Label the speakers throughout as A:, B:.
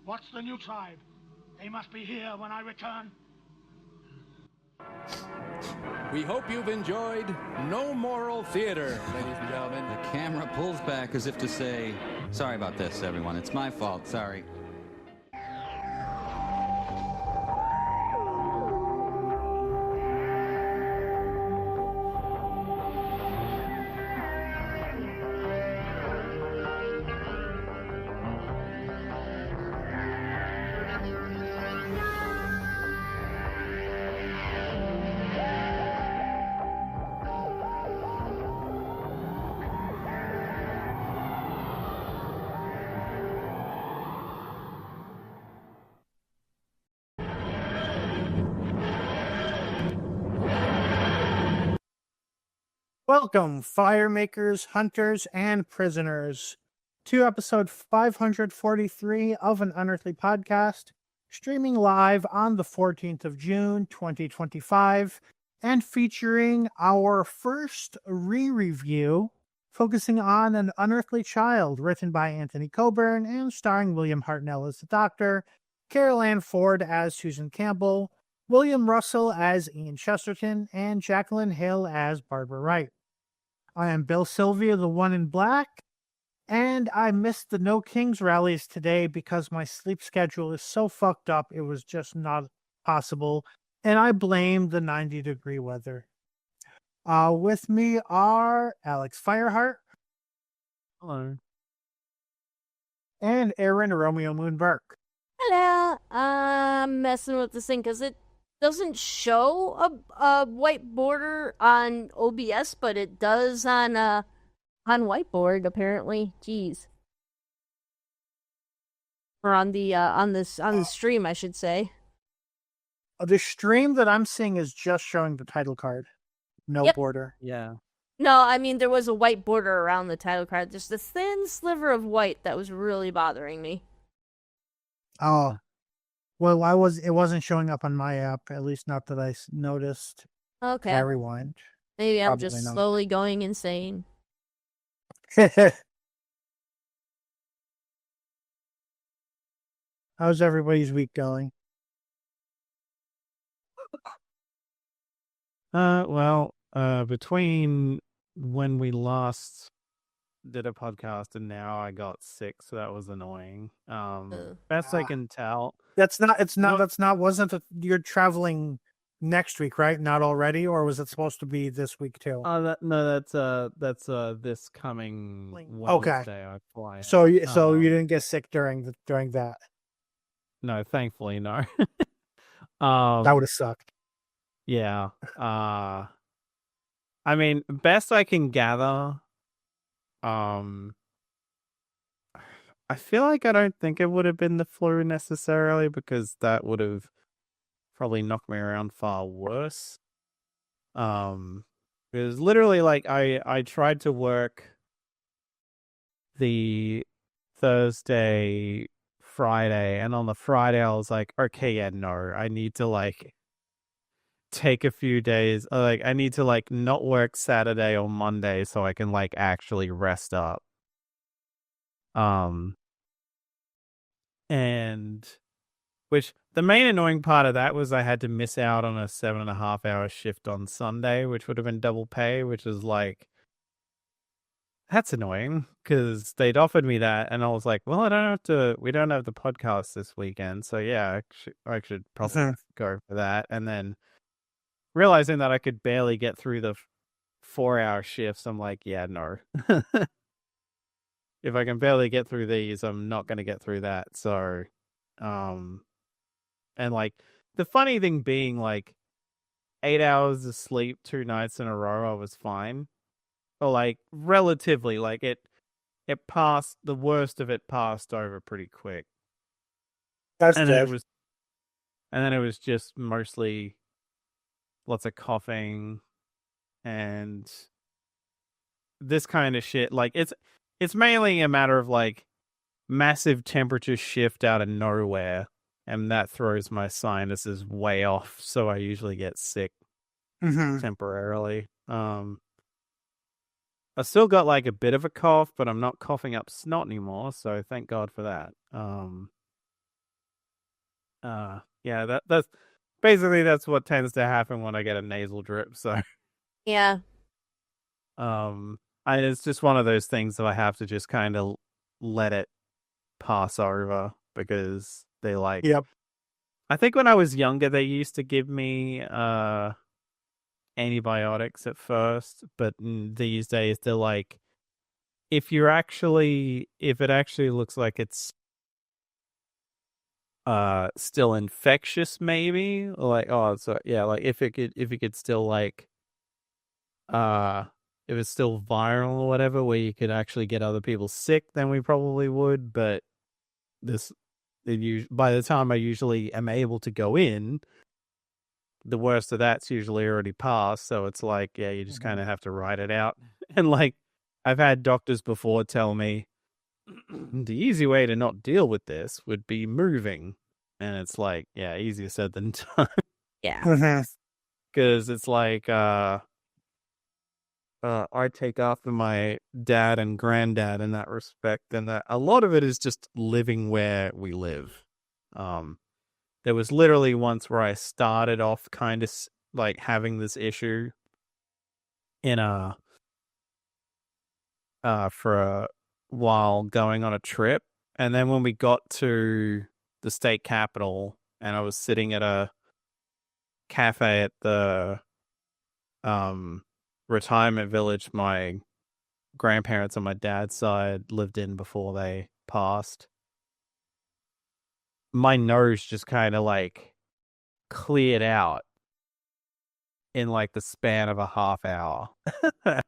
A: What's the new tribe? They must be here when I return.
B: We hope you've enjoyed No Moral Theater, ladies and gentlemen.
C: The camera pulls back as if to say, sorry about this, everyone. It's my fault. Sorry.
D: Welcome, firemakers, hunters, and prisoners, to episode 543 of an Unearthly Podcast, streaming live on the 14th of June, 2025, and featuring our first re-review, focusing on An Unearthly Child, written by Anthony Coburn and starring William Hartnell as the Doctor, Carol Ann Ford as Susan Campbell, William Russell as Ian Chesterton, and Jacqueline Hill as Barbara Wright. I am Bill Sylvia, the one in black, and I missed the No Kings rallies today because my sleep schedule is so fucked up it was just not possible, and I blame the 90-degree weather. With me are Alex Fireheart.
E: Hello.
D: And Aaron Romeo Moonberg.
F: Hello. I'm messing with this thing because it doesn't show a white border on OBS, but it does on whiteboard apparently. Jeez. Or on the stream, I should say.
D: The stream that I'm seeing is just showing the title card. No border.
E: Yeah.
F: No, I mean there was a white border around the title card. Just a thin sliver of white that was really bothering me.
D: Oh. Well, it wasn't showing up on my app, at least not that I noticed.
F: Okay.
D: I rewind.
F: Maybe I'm
D: Probably
F: just
D: not.
F: slowly going insane.
D: How's everybody's week going?
E: Between when we last did a podcast and now I got sick, so that was annoying. Best I can tell.
D: You're traveling next week, right? Not already, or was it supposed to be this week too?
E: That's this coming Wednesday. I fly.
D: So you didn't get sick during that.
E: No, thankfully no.
D: That would have sucked.
E: Yeah. I mean, best I can gather. I feel like I don't think it would have been the flu necessarily, because that would have probably knocked me around far worse. It was literally like I tried to work the Thursday, Friday, and on the Friday I was like, okay, yeah, no, I need to like take a few days, like I need to like not work Saturday or Monday so I can like actually rest up. And which the main annoying part of that was I had to miss out on a 7.5 hour shift on Sunday, which would have been double pay, which is like, that's annoying because they'd offered me that and I was like, well, we don't have the podcast this weekend. So yeah, I should probably go for that. And then realizing that I could barely get through the 4-hour shifts, I'm like, yeah, no. If I can barely get through these, I'm not going to get through that. So, and like, the funny thing being, like, 8 hours of sleep 2 nights in a row, I was fine. But, like, relatively, like, it passed, the worst of it passed over pretty quick.
D: That's
E: and
D: good.
E: then it was just mostly lots of coughing and this kind of shit. Like, it's mainly a matter of like massive temperature shift out of nowhere, and that throws my sinuses way off. So I usually get sick temporarily. I still got like a bit of a cough, but I'm not coughing up snot anymore. So thank God for that. Yeah, that's basically that's what tends to happen when I get a nasal drip. So,
F: Yeah.
E: it's just one of those things that I have to just kind of let it pass over because they like.
D: Yep.
E: I think when I was younger, they used to give me antibiotics at first, but these days they're like, if it actually looks like it's still infectious, maybe like like if it could still like if it's still viral or whatever, where you could actually get other people sick, then we probably would. But by the time I usually am able to go in, the worst of that's usually already passed. So it's like, yeah, you just kind of have to ride it out. And like, I've had doctors before tell me the easy way to not deal with this would be moving. And it's like, yeah, easier said than done.
F: Yeah.
E: Because it's like, I take after my dad and granddad in that respect, and that a lot of it is just living where we live. There was literally once where I started off kind of like having this issue in for a while going on a trip, and then when we got to the state capital and I was sitting at a cafe at the retirement village my grandparents on my dad's side lived in before they passed, my nose just kind of like cleared out in like the span of a half hour. I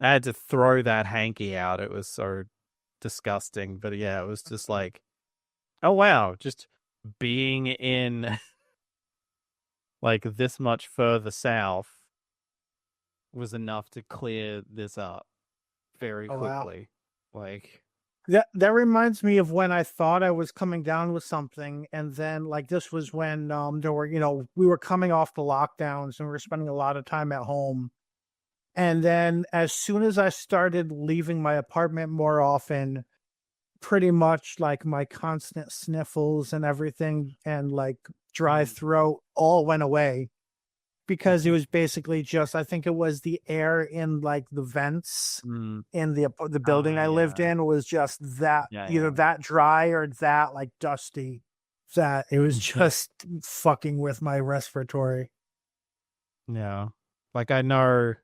E: had to throw that hanky out. It was so disgusting. But yeah, it was just like, oh wow, just being in like this much further south was enough to clear this up very quickly. Wow. Like
D: that reminds me of when I thought I was coming down with something, and then like this was when there were, we were coming off the lockdowns and we were spending a lot of time at home. And then as soon as I started leaving my apartment more often, pretty much like my constant sniffles and everything and like dry throat all went away, because it was basically just, I think it was the air in like the vents in the building I lived in was just that either that dry or that like dusty, that it was just fucking with my respiratory.
E: Yeah. Like I know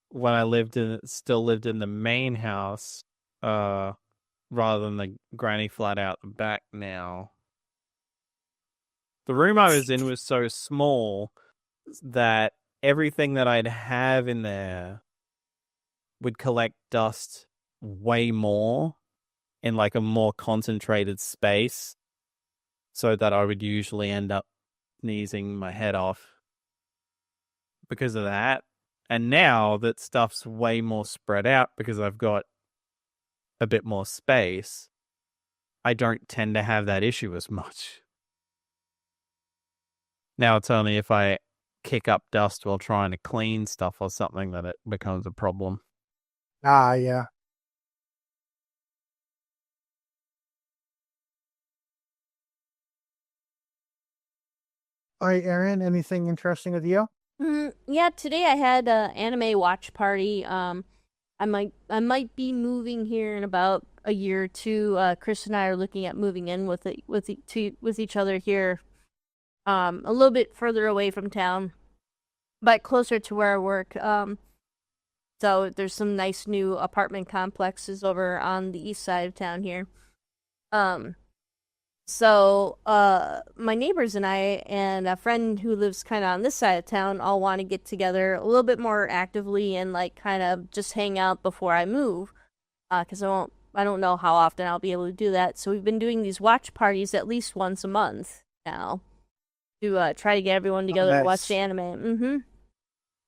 E: when I still lived in the main house, rather than the granny flat out the back now, the room I was in was so small that everything that I'd have in there would collect dust way more in like a more concentrated space, so that I would usually end up sneezing my head off because of that. And now that stuff's way more spread out because I've got a bit more space, I don't tend to have that issue as much. Now it's only if I kick up dust while trying to clean stuff or something that it becomes a problem.
D: Yeah. All right, Aaron, anything interesting with you?
F: Yeah, today I had an anime watch party. I might be moving here in about a year or two. Chris and I are looking at moving in with each other here, a little bit further away from town, but closer to where I work. So there's some nice new apartment complexes over on the east side of town here. So my neighbors and I and a friend who lives kind of on this side of town all want to get together a little bit more actively and like kind of just hang out before I move, because I don't know how often I'll be able to do that. So we've been doing these watch parties at least once a month now to try to get everyone together to watch the anime.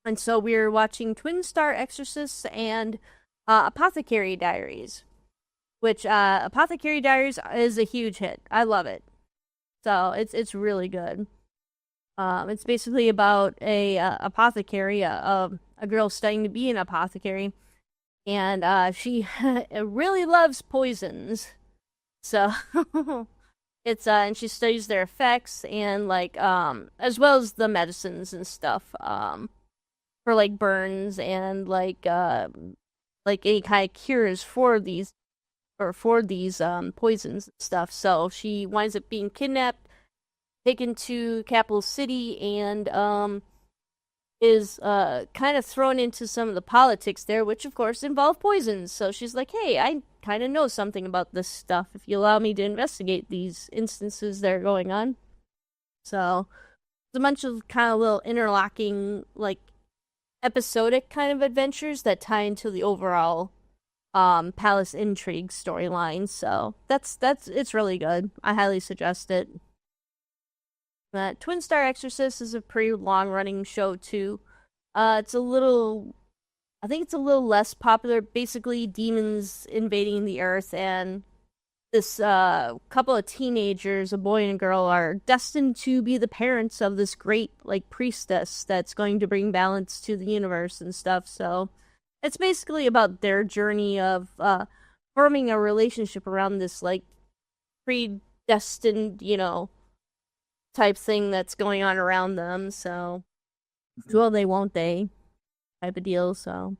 F: And so we're watching Twin Star Exorcists and Apothecary Diaries, which Apothecary Diaries is a huge hit. I love it. So it's really good. It's basically about a apothecary, a girl studying to be an apothecary, and she really loves poisons. So It's and she studies their effects and like as well as the medicines and stuff for like burns and like any kind of cures for these poisons and stuff. So she winds up being kidnapped, taken to Capital City, and is kind of thrown into some of the politics there, which of course involve poisons. So she's like, hey, I kind of know something about this stuff if you allow me to investigate these instances that are going on. So it's a bunch of kind of little interlocking, like, episodic kind of adventures that tie into the overall palace intrigue storyline. So it's really good. I highly suggest it. Twin Star Exorcist is a pretty long running show too. I think it's a little less popular. Basically, demons invading the earth, and this couple of teenagers, a boy and a girl, are destined to be the parents of this great like priestess that's going to bring balance to the universe and stuff. So it's basically about their journey of forming a relationship around this like predestined, type thing that's going on around them. So, will they, won't they, type of deal. So,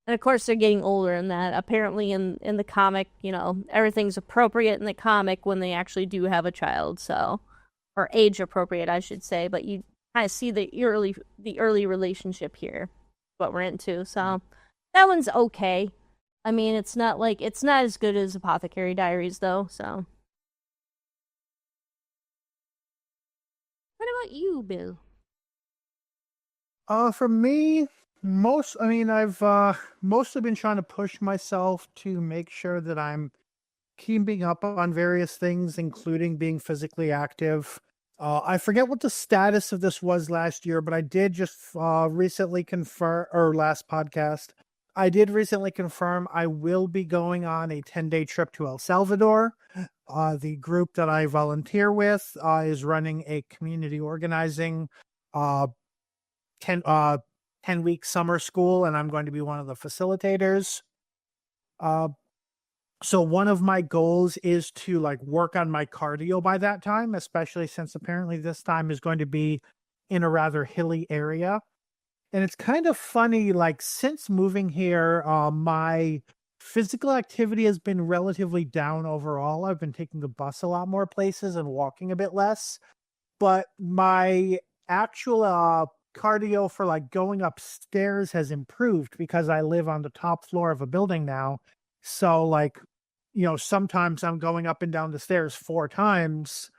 F: and of course they're getting older in that. Apparently in the comic, everything's appropriate in the comic when they actually do have a child. So, or age appropriate, I should say. But you kind of see the early relationship here, what we're into. So, that one's okay. I mean, it's not as good as Apothecary Diaries though. So. What about you, Bill?
D: For me, I've mostly been trying to push myself to make sure that I'm keeping up on various things, including being physically active. I forget what the status of this was last year, but I did just recently confirm, or last podcast, I did recently confirm I will be going on a 10-day trip to El Salvador. The group that I volunteer with is running a community organizing 10-week summer school, and I'm going to be one of the facilitators. So one of my goals is to like work on my cardio by that time, especially since apparently this time is going to be in a rather hilly area. And it's kind of funny, like since moving here, my physical activity has been relatively down overall. I've been taking the bus a lot more places and walking a bit less. But my actual cardio for like going upstairs has improved because I live on the top floor of a building now. So like, sometimes I'm going up and down the stairs 4 times.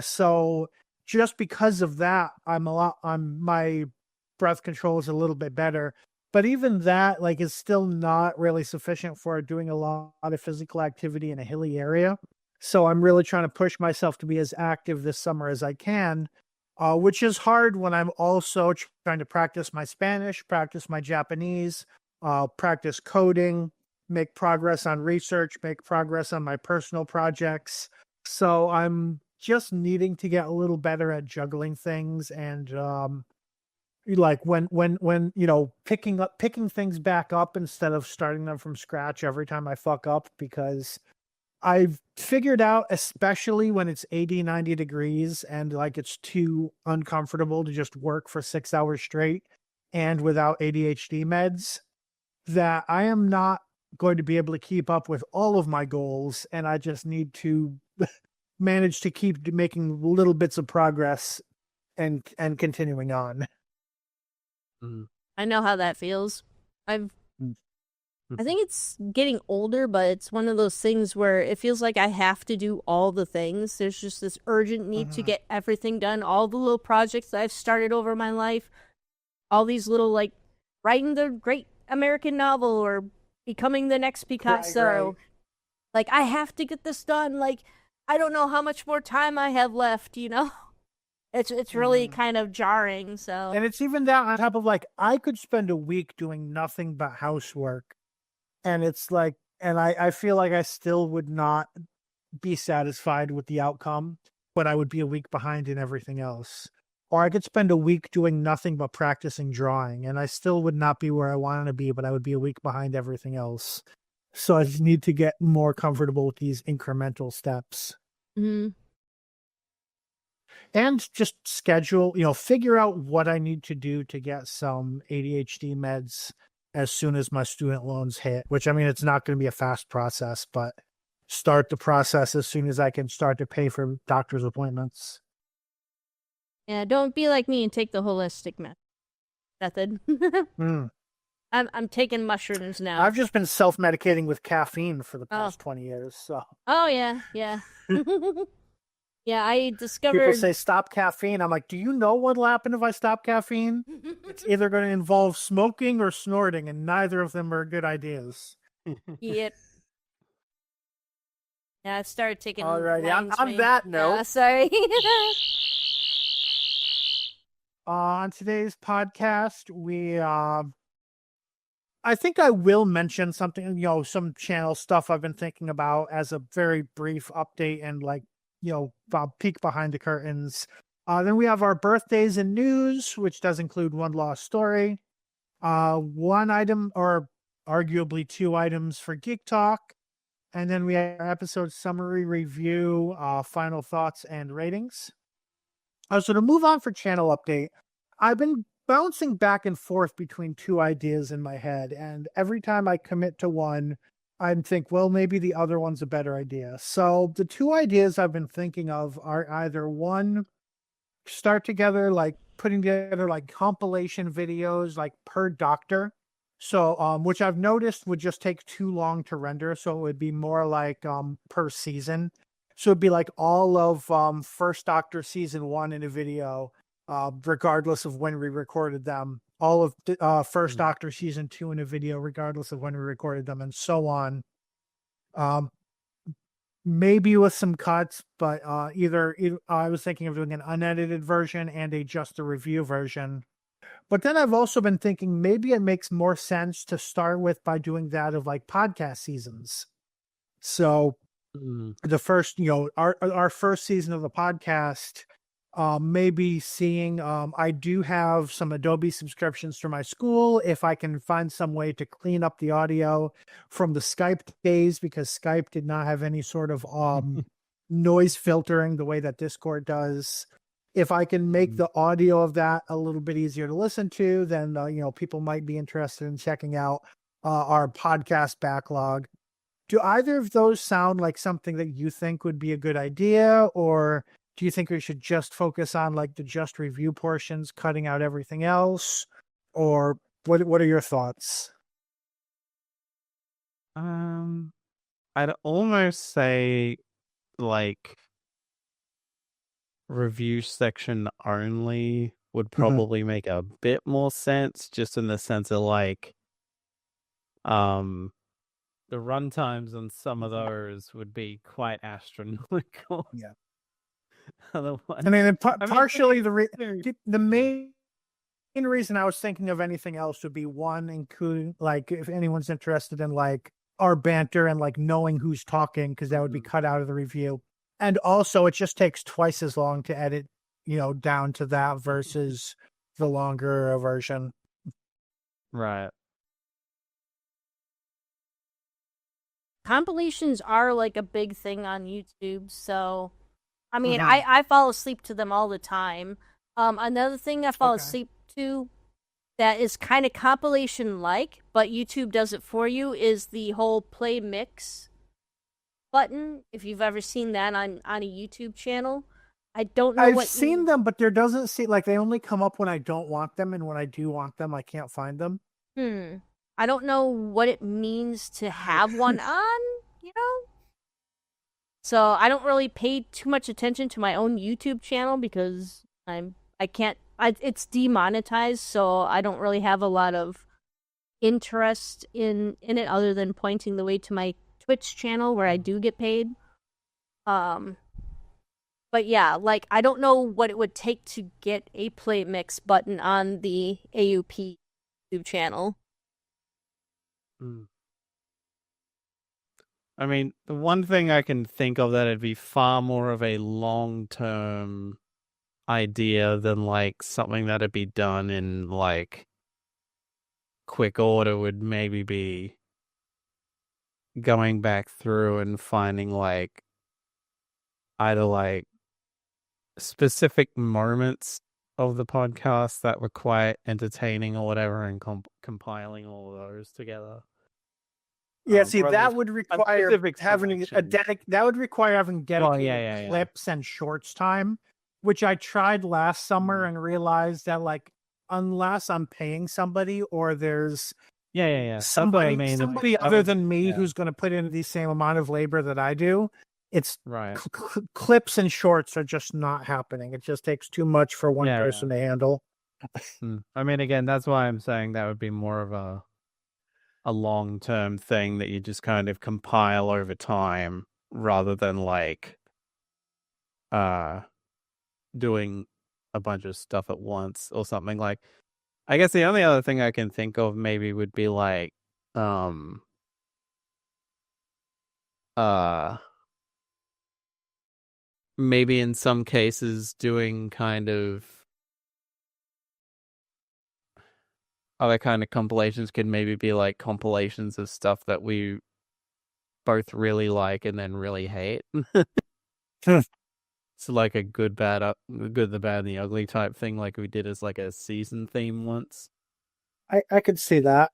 D: So just because of that, my breath control is a little bit better. But even that, like, is still not really sufficient for doing a lot of physical activity in a hilly area. So I'm really trying to push myself to be as active this summer as I can, which is hard when I'm also trying to practice my Spanish, practice my Japanese, practice coding, make progress on research, make progress on my personal projects. So I'm just needing to get a little better at juggling things and like when picking things back up instead of starting them from scratch every time I fuck up, because I've figured out, especially when it's 80, 90 degrees and like it's too uncomfortable to just work for 6 hours straight and without ADHD meds, that I am not going to be able to keep up with all of my goals, and I just need to manage to keep making little bits of progress and continuing on.
F: I know how that feels. I think it's getting older, but it's one of those things where it feels like I have to do all the things. There's just this urgent need to get everything done. All the little projects that I've started over my life, all these little, like, writing the great American novel or becoming the next Picasso.
D: Right.
F: Like, I have to get this done. Like, I don't know how much more time I have left, It's really kind of jarring, so.
D: And it's even that on top of, like, I could spend a week doing nothing but housework. And it's like, and I feel like I still would not be satisfied with the outcome, but I would be a week behind in everything else. Or I could spend a week doing nothing but practicing drawing, and I still would not be where I want to be, but I would be a week behind everything else. So I just need to get more comfortable with these incremental steps.
F: Mm-hmm.
D: and just schedule, figure out what I need to do to get some ADHD meds as soon as my student loans hit, which, I mean, it's not going to be a fast process, but start the process as soon as I can start to pay for doctor's appointments.
F: Yeah, don't be like me and take the holistic method. I'm taking mushrooms now.
D: I've just been self-medicating with caffeine for the past 20 years, so.
F: Oh, yeah. Yeah, I discovered...
D: People say stop caffeine. I'm like, do you know what'll happen if I stop caffeine? It's either going to involve smoking or snorting, and neither of them are good ideas.
F: Yep. Yeah, I started taking...
D: Alrighty, on that note...
F: sorry.
D: On today's podcast, we... I think I will mention something, some channel stuff I've been thinking about as a very brief update and peek behind the curtains. Then we have our birthdays and news, which does include one lost story, one item or arguably two items for Geek Talk, and then we have our episode summary review, final thoughts and ratings. So to move on for channel update, I've been bouncing back and forth between two ideas in my head, and every time I commit to one, I think, well, maybe the other one's a better idea. So the two ideas I've been thinking of are either one, start together, putting together compilation videos per doctor. So, which I've noticed would just take too long to render. So it would be more per season. So it'd be all of First Doctor season 1 in a video, regardless of when we recorded them. All of First Doctor season 2 in a video, regardless of when we recorded them, and so on. Maybe with some cuts, but either I was thinking of doing an unedited version and just a review version. But then I've also been thinking maybe it makes more sense to start with by doing that of podcast seasons. So the first, our first season of the podcast, maybe seeing, I do have some Adobe subscriptions for my school. If I can find some way to clean up the audio from the Skype days, because Skype did not have any sort of noise filtering the way that Discord does. If I can make the audio of that a little bit easier to listen to, then, people might be interested in checking out our podcast backlog. Do either of those sound like something that you think would be a good idea, or do you think we should just focus on the just review portions, cutting out everything else? Or what are your thoughts?
E: I'd almost say review section only would probably make a bit more sense, just in the sense of the run times on some of those would be quite astronomical.
D: Yeah.
E: Otherwise,
D: I mean, partially the main reason I was thinking of anything else would be one, including if anyone's interested in our banter and knowing who's talking, because that would be cut out of the review. And also it just takes twice as long to edit, down to that versus the longer version.
E: Right.
F: Compilations are a big thing on YouTube, so I mean, I fall asleep to them all the time. Another thing I fall asleep to that is kind of compilation-like, but YouTube does it for you, is the whole play mix button. If you've ever seen that on a YouTube channel, I don't know.
D: I've seen them, but there doesn't seem they only come up when I don't want them, and when I do want them, I can't find them.
F: I don't know what it means to have one on, So I don't really pay too much attention to my own YouTube channel because it's demonetized, so I don't really have a lot of interest in it other than pointing the way to my Twitch channel where I do get paid. But yeah, I don't know what it would take to get a play mix button on the AUP YouTube channel.
E: I mean, the one thing I can think of that would be far more of a long-term idea than something that'd be done in quick order would maybe be going back through and finding either specific moments of the podcast that were quite entertaining or whatever, and compiling all of those together.
D: Yeah, see,
E: or at
D: that
E: least
D: would
E: a
D: require
E: specific
D: having a
E: selection.
D: that would require having dedicated
E: yeah.
D: clips and shorts time, which I tried last summer
E: Mm.
D: and realized that like unless I'm paying somebody or there's
E: Yeah. That's what I
D: somebody
E: mean.
D: somebody
E: That
D: other
E: was-
D: than me
E: yeah.
D: who's going to put in the same amount of labor that I do, it's
E: Right.
D: clips and shorts are just not happening. It just takes too much for one
E: Yeah.
D: person to handle.
E: I mean, again, that's why I'm saying that would be more of a long-term thing that you just kind of compile over time rather than like doing a bunch of stuff at once or something. Like, I guess the only other thing I can think of maybe would be like maybe in some cases doing kind of other kind of compilations could maybe be like compilations of stuff that we both really like and then really hate. So like a good, bad, good, the bad, and the ugly type thing, like we did as like a season theme once.
D: I could see that.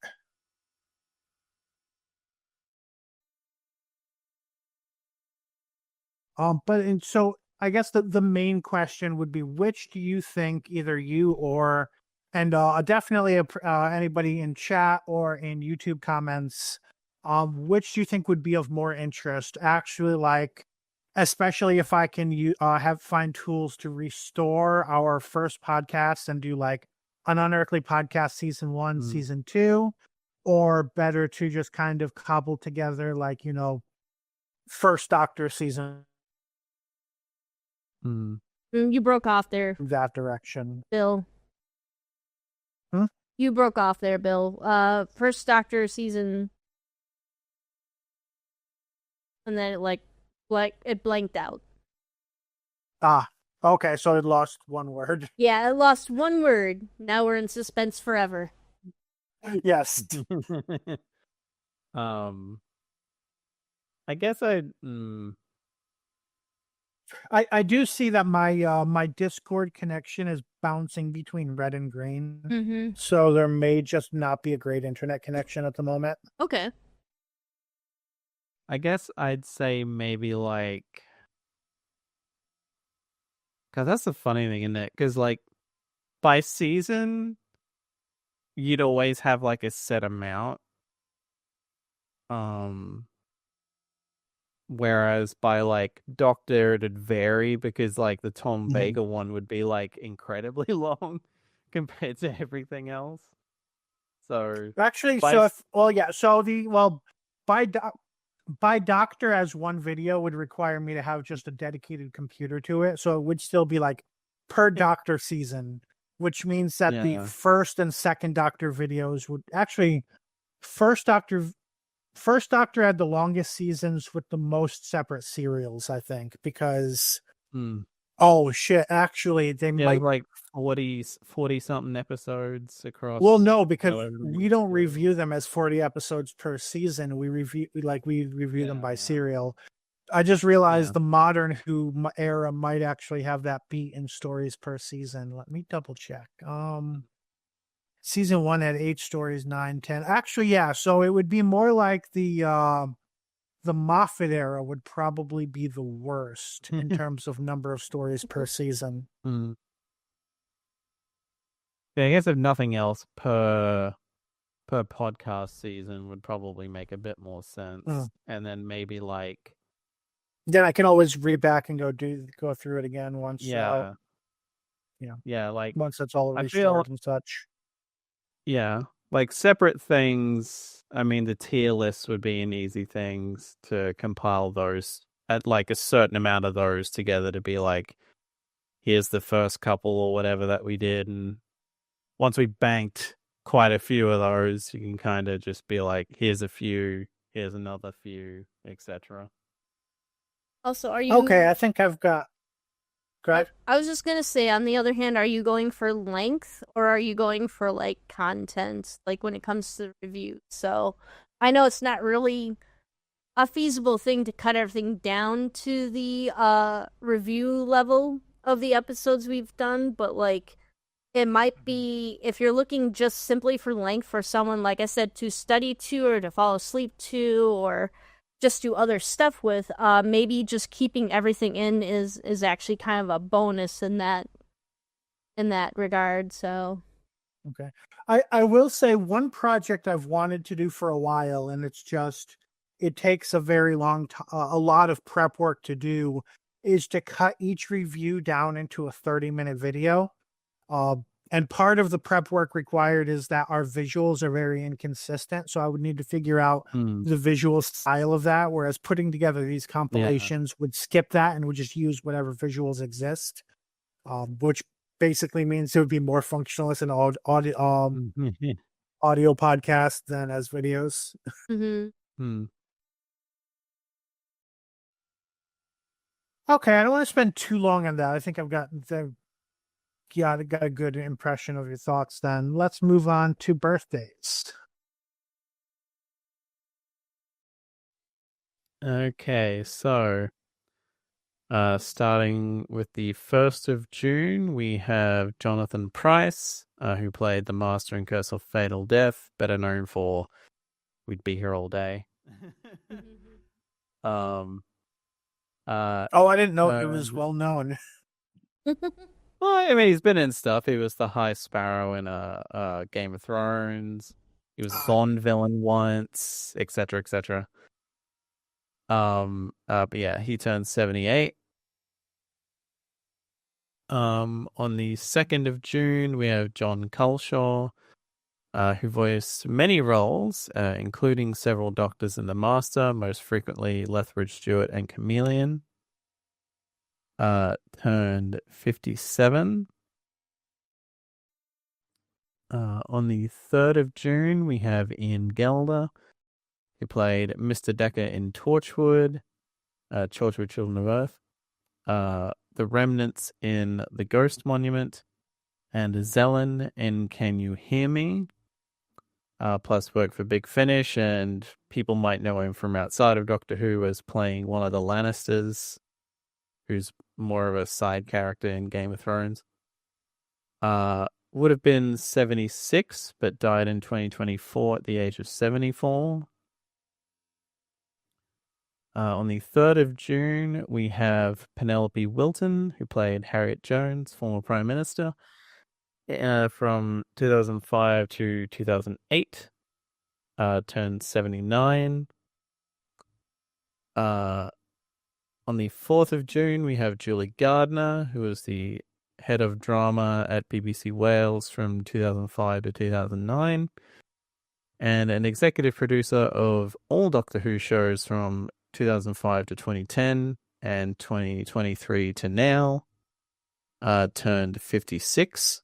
D: So I guess the main question would be, which do you think either you or definitely anybody in chat or in YouTube comments, which do you think would be of more interest? Actually, like, especially if I can find tools to restore our first podcast and do like an Unearthly Podcast season 1, season 2, or better to just kind of cobble together like, first Doctor season.
F: You broke off there,
D: That direction.
F: Bill. You broke off there, Bill. First Doctor season, and then it blanked out.
D: Okay, so it lost one word.
F: Yeah, it lost one word. Now we're in suspense forever.
D: Yes.
E: I guess
D: I do see that my Discord connection is bouncing between red and green.
F: Mm-hmm.
D: So there may just not be a great internet connection at the moment.
F: Okay.
E: I guess I'd say maybe like, because that's the funny thing, isn't it? Because like by season, you'd always have like a set amount. Whereas by like Doctor, it'd vary because like the Tom Baker one would be like incredibly long compared to everything else. So
D: actually, by Doctor as one video would require me to have just a dedicated computer to it. So it would still be like per Doctor season, which means that the first and second Doctor videos would actually First Doctor had the longest seasons with the most separate serials, I think, because oh shit, actually they might
E: like 40 something episodes across.
D: Well, no, because we don't review them as 40 episodes per season. We review them by serial. I just realized the modern Who era might actually have that beat in stories per season. Let me double check. Season 1 had 8 stories, 9, 10. Actually, yeah. So it would be more like the Moffat era would probably be the worst in terms of number of stories per season.
E: Yeah, I guess if nothing else, per podcast season would probably make a bit more sense. And then maybe like,
D: then I can always read back and go through it again once.
E: Like
D: once it's all
E: I
D: restored
E: feel,
D: and such.
E: Yeah, like separate things. I mean, the tier lists would be an easy things to compile those at like a certain amount of those together to be like, here's the first couple or whatever that we did, and once we banked quite a few of those, you can kind of just be like, here's a few, here's another few, etc.
F: Also, are you
D: okay? I think I've got.
F: I was just gonna say, on the other hand, are you going for length or are you going for like content, like when it comes to reviews? So I know it's not really a feasible thing to cut everything down to the review level of the episodes we've done, but like it might be if you're looking just simply for length for someone, like I said, to study to or to fall asleep to or just do other stuff with, maybe just keeping everything in is actually kind of a bonus in that regard. So
D: Okay. I will say one project I've wanted to do for a while, and it takes a very long a lot of prep work to do, is to cut each review down into a 30-minute video. And part of the prep work required is that our visuals are very inconsistent. So I would need to figure out the visual style of that. Whereas putting together these compilations would skip that and would just use whatever visuals exist, which basically means it would be more functional as an audio podcast than as videos. Okay, I don't want to spend too long on that. I think I've got a good impression of your thoughts then. Let's move on to birthdays.
E: Okay, so starting with the 1st of June, we have Jonathan Pryce, who played the Master in Curse of Fatal Death, better known for We'd Be Here All Day.
D: I didn't know it was well known.
E: Well, I mean, he's been in stuff. He was the High Sparrow in Game of Thrones. He was a Bond villain once, etc., etc. But yeah, he turned 78. On the 2nd of June, we have John Culshaw, who voiced many roles, including several Doctors in The Master, most frequently Lethbridge Stewart and Chameleon. Turned 57. On the 3rd of June, we have Ian Gelder, who played Mr. Decker in Torchwood, Children of Earth, the Remnants in The Ghost Monument, and Zelen in Can You Hear Me? Plus work for Big Finish, and people might know him from outside of Doctor Who as playing one of the Lannisters, who's more of a side character in Game of Thrones. Would have been 76, but died in 2024 at the age of 74. On the 3rd of June, we have Penelope Wilton, who played Harriet Jones, former Prime Minister, from 2005 to 2008. Turned 79. On the 4th of June, we have Julie Gardner, who was the head of drama at BBC Wales from 2005 to 2009, and an executive producer of all Doctor Who shows from 2005 to 2010 and 2023 to now. Turned 56.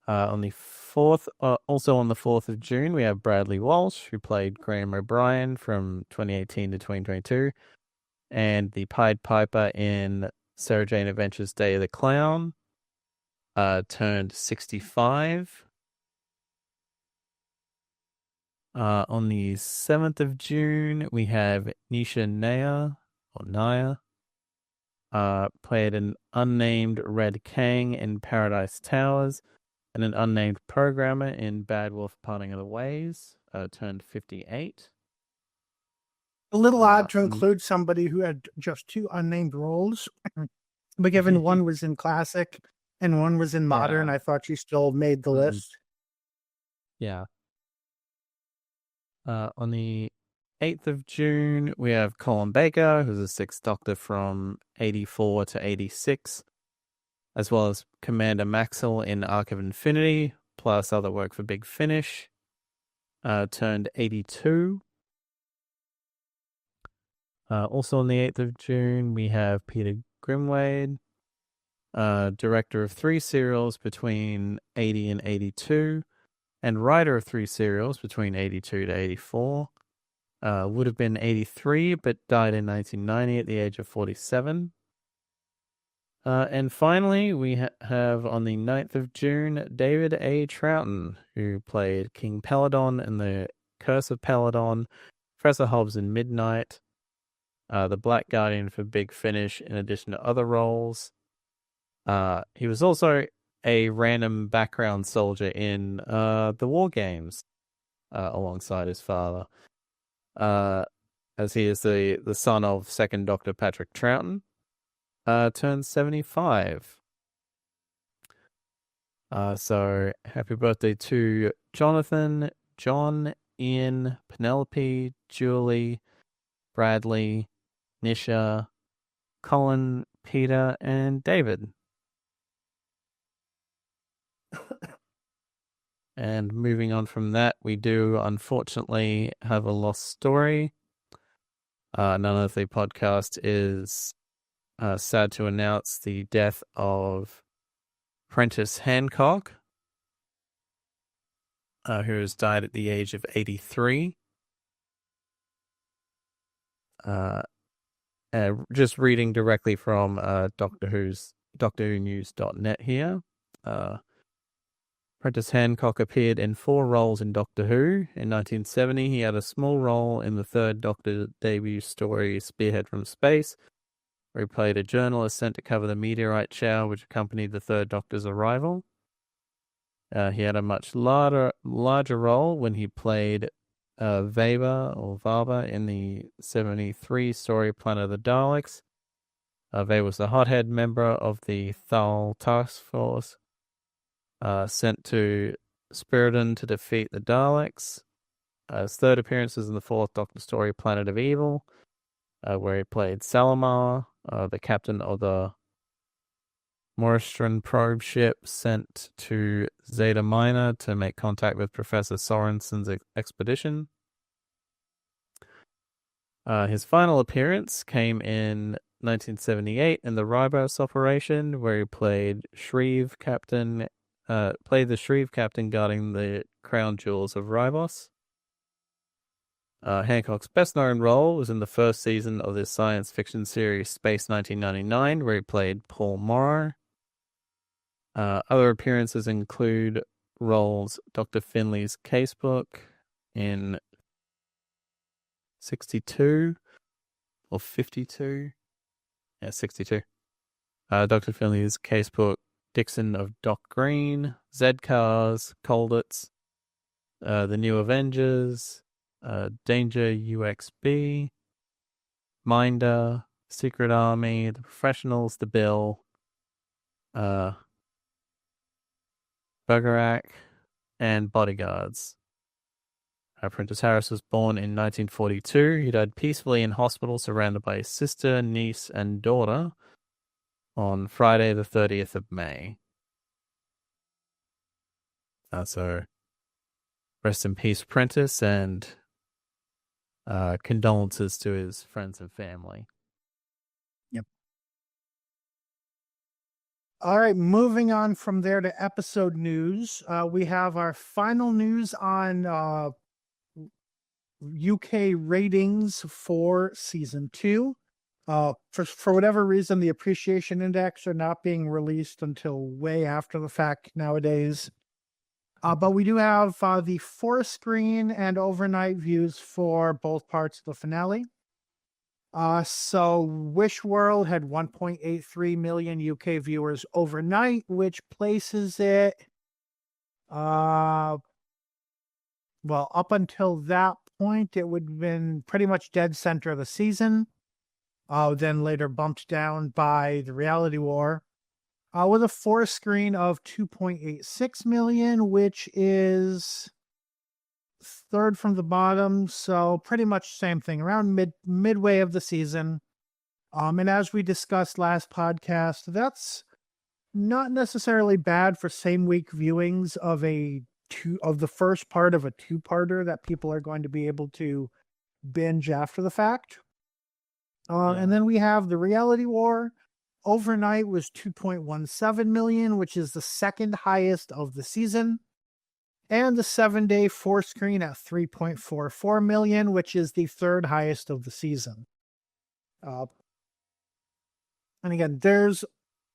E: On the 4th, also on the 4th of June, we have Bradley Walsh, who played Graham O'Brien from 2018 to 2022, and the Pied Piper in Sarah Jane Adventures Day of the Clown. Turned 65. On the 7th of June, we have Nisha Naya, played an unnamed Red Kang in Paradise Towers, and an unnamed programmer in Bad Wolf Parting of the Ways. Turned 58.
D: A little odd to include somebody who had just 2 unnamed roles, but given one was in classic and one was in modern, I thought she still made the list.
E: Yeah. On the 8th of June, we have Colin Baker, who's a 6th Doctor from 84 to 86, as well as Commander Maxwell in Arc of Infinity, plus other work for Big Finish. Turned 82. Also on the 8th of June, we have Peter Grimwade, director of 3 serials between 80 and 82, and writer of 3 serials between 82 to 84. Would have been 83, but died in 1990 at the age of 47. And finally, we have on the 9th of June, David A. Troughton, who played King Peladon in The Curse of Peladon, Professor Hobbs in Midnight, the Black Guardian for Big Finish, in addition to other roles. He was also a random background soldier in the War Games alongside his father, as he is the son of Second Doctor Patrick Troughton, turned 75. So happy birthday to Jonathan, John, Ian, Penelope, Julie, Bradley, Nisha, Colin, Peter, and David. And moving on from that, we do unfortunately have a lost story. Unearthly Podcast is sad to announce the death of Prentice Hancock, who has died at the age of 83. Just reading directly from DoctorWhoNews.net here. Prentice Hancock appeared in 4 roles in Doctor Who. In 1970, he had a small role in the third Doctor debut story, Spearhead from Space, where he played a journalist sent to cover the meteorite shower which accompanied the third Doctor's arrival. He had a much larger role when he played Vaba in the 73 story Planet of the Daleks. Vaba was the hothead member of the Thal Task Force, sent to Spiridon to defeat the Daleks. His third appearance was in the 4th Doctor story, Planet of Evil, where he played Salamar, the captain of the Moristran probe ship sent to Zeta Minor to make contact with Professor Sorensen's expedition. His final appearance came in 1978 in the Ribos operation, where he played the Shreve captain guarding the crown jewels of Ribos. Hancock's best-known role was in the first season of the science fiction series Space 1999, where he played Paul Morrow. Other appearances include roles Dr. Finley's Casebook in 62 or 52. Yeah, 62. Dr. Finley's Casebook, Dixon of Dock Green, Z-Cars, Colditz, The New Avengers, Danger UXB, Minder, Secret Army, The Professionals, The Bill, Bergerac, and Bodyguards. Prentice Harris was born in 1942. He died peacefully in hospital surrounded by his sister, niece, and daughter on Friday the 30th of May. So rest in peace, Prentice, and condolences to his friends and family.
D: Yep. All right, moving on from there to episode news. We have our final news on UK ratings for season 2. For whatever reason, the appreciation index are not being released until way after the fact nowadays. But we do have the 4-screen and overnight views for both parts of the finale. So Wish World had 1.83 million UK viewers overnight, which places it, well, up until that point, it would have been pretty much dead center of the season. Then later bumped down by the Reality War, with a 4-screen of 2.86 million, which is third from the bottom. So pretty much same thing around midway of the season. And as we discussed last podcast, that's not necessarily bad for same week viewings of the first part of a 2-parter that people are going to be able to binge after the fact. And then we have the Reality War. Overnight was 2.17 million, which is the second highest of the season. And the 7-day 4-screen at 3.44 million, which is the third highest of the season. And again,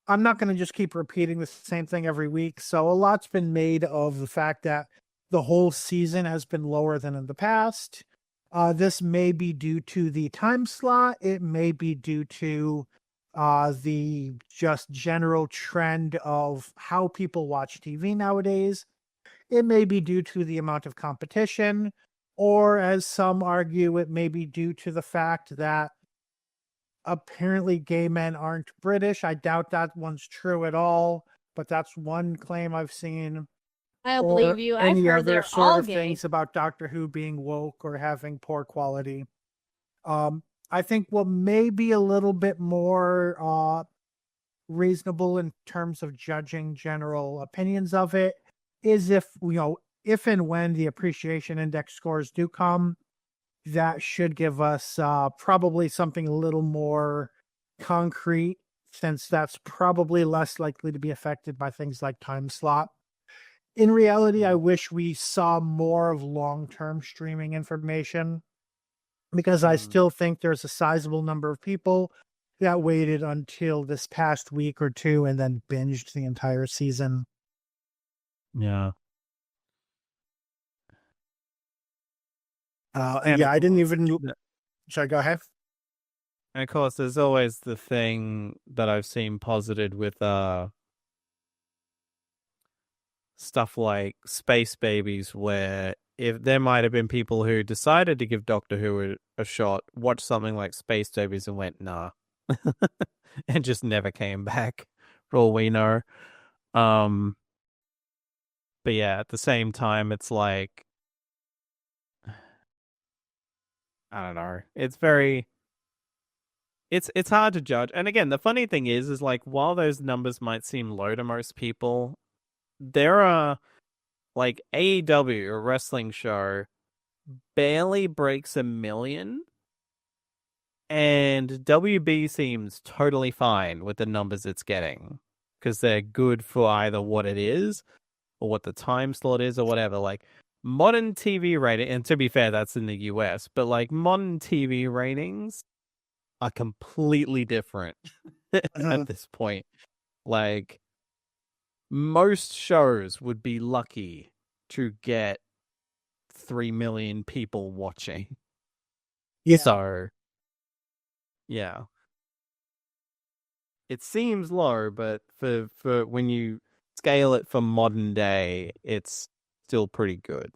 D: I'm not going to just keep repeating the same thing every week. So a lot's been made of the fact that the whole season has been lower than in the past. This may be due to the time slot. It may be due to the just general trend of how people watch TV nowadays. It may be due to the amount of competition, or as some argue, it may be due to the fact that apparently gay men aren't British. I doubt that one's true at all, but that's one claim I've seen.
F: I don't
D: Or
F: believe you. I've
D: any
F: heard
D: other
F: they're
D: sort
F: all
D: of
F: gay.
D: things about Doctor Who being woke or having poor quality. I think what may be a little bit more reasonable in terms of judging general opinions of it is if and when the appreciation index scores do come, that should give us probably something a little more concrete, since that's probably less likely to be affected by things like time slot. In reality, I wish we saw more of long-term streaming information, because I still think there's a sizable number of people that waited until this past week or two and then binged the entire season.
E: Yeah.
D: I didn't even... Sorry, go ahead.
E: And of course, there's always the thing that I've seen posited with stuff like Space Babies, where if there might have been people who decided to give Doctor Who a shot, watched something like Space Babies and went, nah, and just never came back, for all we know. But yeah, at the same time, it's like, I don't know. It's very... It's hard to judge. And again, the funny thing is like, while those numbers might seem low to most people, there are, like, AEW, a wrestling show, barely breaks 1 million, and WB seems totally fine with the numbers it's getting, because they're good for either what it is, or what the time slot is, or whatever. Like, modern TV rating, and to be fair, that's in the US, but like, modern TV ratings are completely different at this point. Like, most shows would be lucky to get 3 million people watching.
D: Yeah.
E: So, yeah. It seems low, but for when you scale it for modern day, it's still pretty good.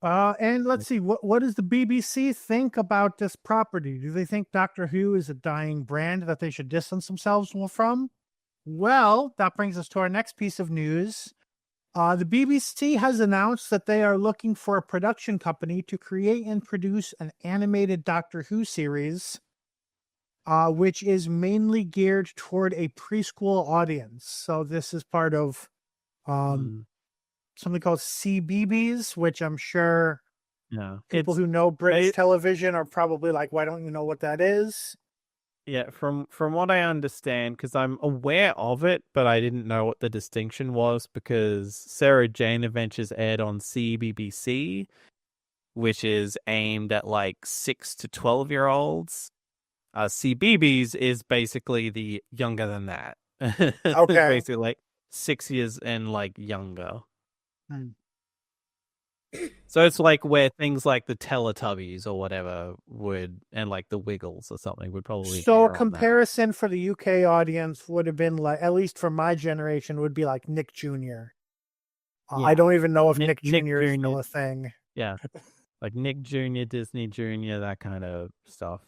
D: And let's see, what does the BBC think about this property? Do they think Doctor Who is a dying brand that they should distance themselves from? Well, that brings us to our next piece of news. The BBC has announced that they are looking for a production company to create and produce an animated Doctor Who series, which is mainly geared toward a preschool audience. So this is part of something called CBeebies, which I'm sure people who know British television are probably like, why don't you know what that is?
E: Yeah, from what I understand, because I'm aware of it, but I didn't know what the distinction was, because Sarah Jane Adventures aired on CBBC, which is aimed at like 6 to 12-year-olds. CBeebies is basically the younger than that.
D: Okay.
E: Basically like 6 years and like younger. So it's like where things like the Teletubbies or whatever would, and like the Wiggles or something would probably.
D: So a comparison for the UK audience would have been like, at least for my generation, would be like Nick Jr. I don't even know if Nick Jr. is still a thing.
E: Yeah, like Nick Jr., Disney Jr., that kind of stuff.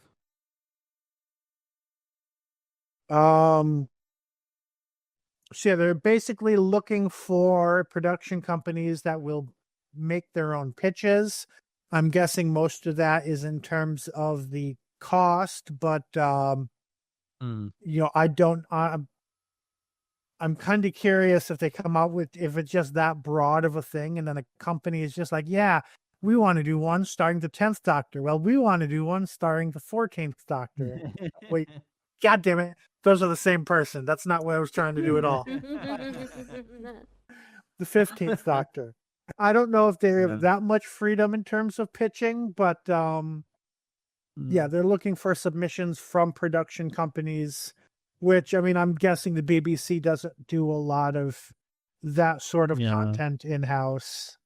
D: So yeah, they're basically looking for production companies that will make their own pitches. I'm guessing most of that is in terms of the cost, but I don't. I'm kind of curious if they come out with, if it's just that broad of a thing, and then a company is just like, yeah, we want to do one starring the 10th Doctor. Well, we want to do one starring the 14th Doctor. Wait, God damn it. Those are the same person. That's not what I was trying to do at all. The 15th Doctor. I don't know if they have that much freedom in terms of pitching, but yeah, they're looking for submissions from production companies, which, I mean, I'm guessing the BBC doesn't do a lot of that sort of content in-house.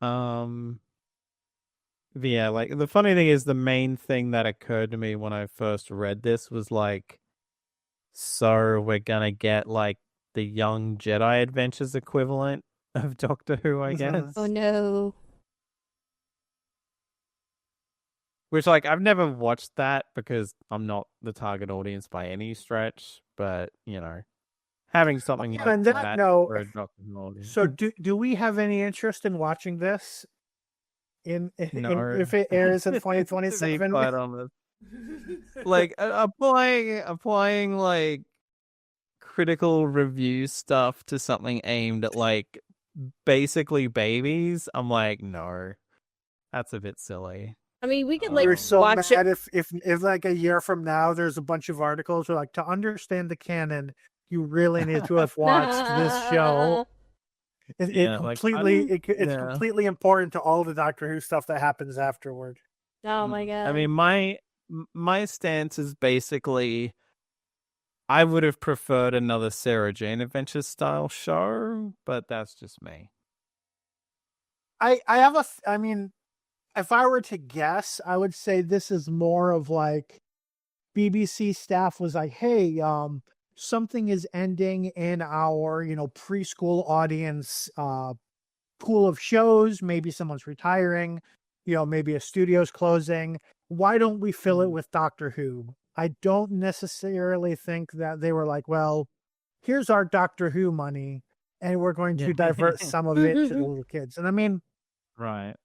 E: Yeah, like the funny thing is the main thing that occurred to me when I first read this was like, so we're gonna get like the Young Jedi Adventures equivalent of Doctor Who, I guess.
F: Oh no.
E: Which, like, I've never watched that because I'm not the target audience by any stretch. But you know, having something like
D: on that note,
E: for a Doctor Who audience.
D: So do we have any interest in watching this?
E: No.
D: If it airs in
E: To be
D: 2027?
E: quite honest. Like applying like critical review stuff to something aimed at like basically babies, I'm like, no, that's a bit silly.
F: I mean, we could like
D: We're so
F: watch
D: mad
F: it.
D: if like a year from now there's a bunch of articles where like, to understand the canon, you really need to have watched this show.
E: Yeah,
D: It's
E: yeah.
D: completely important to all the Doctor Who stuff that happens afterward.
F: Oh my god.
E: I mean, my stance is basically, I would have preferred another Sarah Jane Adventures style show, but that's just me.
D: I mean, if I were to guess, I would say this is more of like BBC staff was like, hey, something is ending in our, preschool audience pool of shows. Maybe someone's retiring, maybe a studio's closing. Why don't we fill it with Doctor Who? I don't necessarily think that they were like, well, here's our Doctor Who money, and we're going to divert some of it to the little kids. And I mean,
E: Right.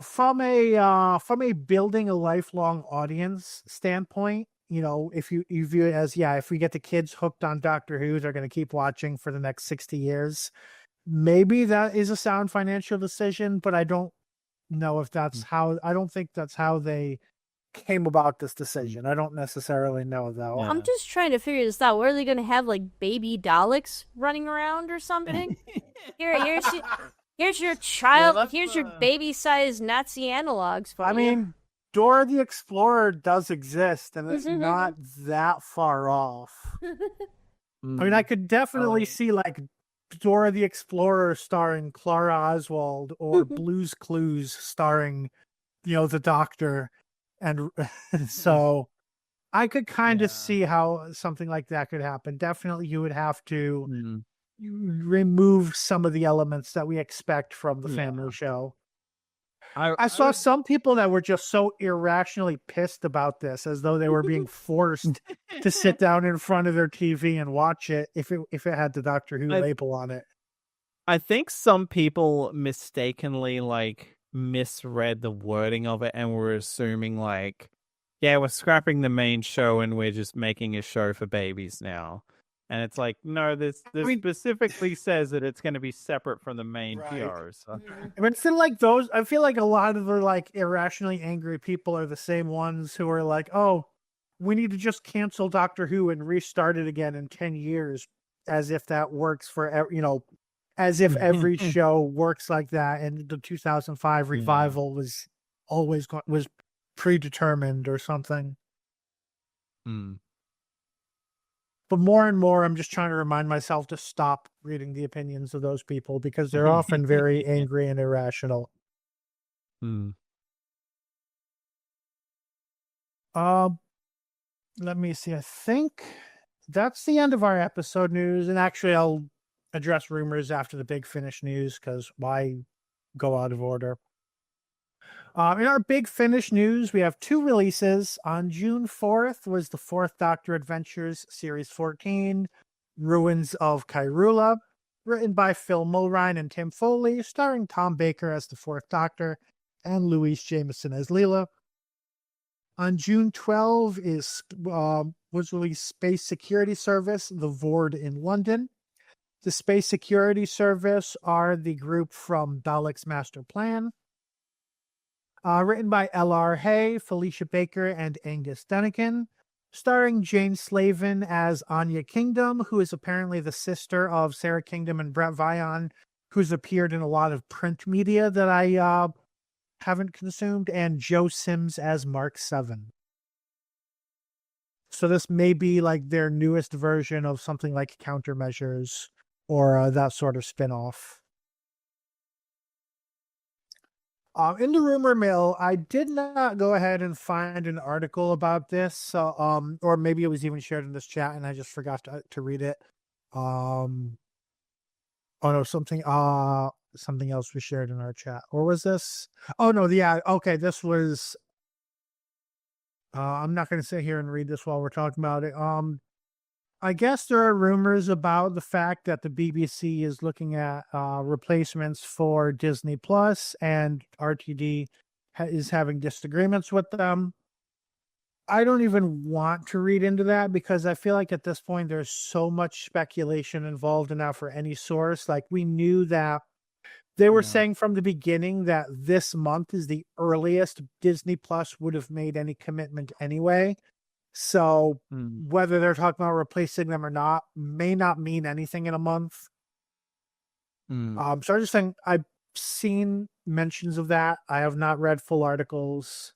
D: from a building a lifelong audience standpoint, if you view it as, if we get the kids hooked on Doctor Who, they're going to keep watching for the next 60 years. Maybe that is a sound financial decision, but I don't know if that's I don't think that's how they came about this decision. I don't necessarily know, though.
E: Yeah.
F: I'm just trying to figure this out. Where are they going to have like baby Daleks running around or something? Here's your child.
E: Yeah,
F: here's your baby-sized Nazi analogs for
D: I
F: you.
D: mean, Dora the Explorer does exist, and it's not that far off. I mean, I could definitely see like Dora the Explorer starring Clara Oswald, or Blue's Clues starring, the Doctor, and so I could kind of see how something like that could happen. Definitely, you would have to remove some of the elements that we expect from the family show. I saw some people that were just so irrationally pissed about this, as though they were being forced to sit down in front of their TV and watch it if it had the Doctor Who label on it.
E: I think some people mistakenly like misread the wording of it and were assuming like, yeah, we're scrapping the main show and we're just making a show for babies now. And it's like, no, this specifically says that it's going to be separate from the main PR. So.
D: I mean, it's like those. I feel like a lot of the like irrationally angry people are the same ones who are like, "Oh, we need to just cancel Doctor Who and restart it again in 10 years," as if that works for as if every show works like that. And the 2005 revival was always was predetermined or something. But more and more, I'm just trying to remind myself to stop reading the opinions of those people, because they're often very angry and irrational. Let me see. I think that's the end of our episode news. And actually, I'll address rumors after the Big Finish news, because why go out of order? In our Big Finish news, we have 2 releases. On June 4th was the 4th Doctor Adventures Series 14, Ruins of Kyrula, written by Phil Mulrine and Tim Foley, starring Tom Baker as the 4th Doctor and Louise Jameson as Leela. On June 12 was released Space Security Service, The Void in London. The Space Security Service are the group from Dalek's Master Plan. Written by L.R. Hay, Felicia Baker, and Angus Dunican. Starring Jane Slavin as Anya Kingdom, who is apparently the sister of Sarah Kingdom and Brett Vion, who's appeared in a lot of print media that I haven't consumed, and Joe Sims as Mark 7. So this may be like their newest version of something like Countermeasures or that sort of spin-off. In the rumor mill, I did not go ahead and find an article about this. So, or maybe it was even shared in this chat, and I just forgot to read it. Oh no, something else was shared in our chat. Or was this? Oh no, yeah, okay, this was. I'm not going to sit here and read this while we're talking about it. I guess there are rumors about the fact that the BBC is looking at replacements for Disney Plus, and RTD is having disagreements with them. I don't even want to read into that because I feel like at this point there's so much speculation involved in that for any source. Like, we knew that they were saying from the beginning that this month is the earliest Disney Plus would have made any commitment anyway. So whether they're talking about replacing them or not may not mean anything in a month. So I'm just saying, I've seen mentions of that. I have not read full articles.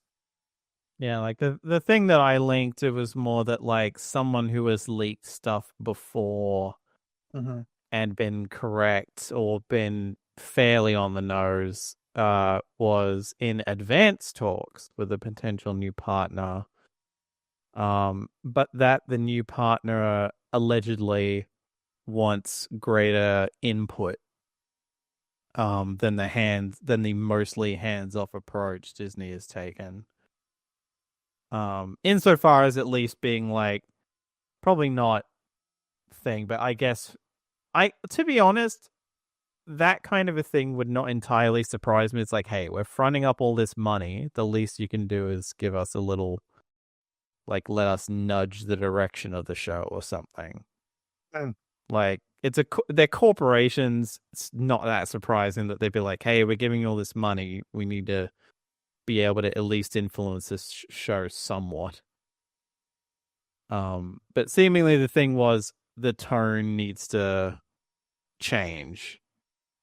E: Yeah, like the thing that I linked, it was more that like someone who has leaked stuff before and been correct or been fairly on the nose was in advanced talks with a potential new partner. But that the new partner allegedly wants greater input than the mostly hands-off approach Disney has taken. Insofar as at least being like probably not thing, but I guess to be honest, that kind of a thing would not entirely surprise me. It's like, hey, we're fronting up all this money. The least you can do is give us a little, like, let us nudge the direction of the show or something. Like, they're corporations. It's not that surprising that they'd be like, hey, we're giving you all this money. We need to be able to at least influence this show somewhat. But seemingly the thing was the tone needs to change.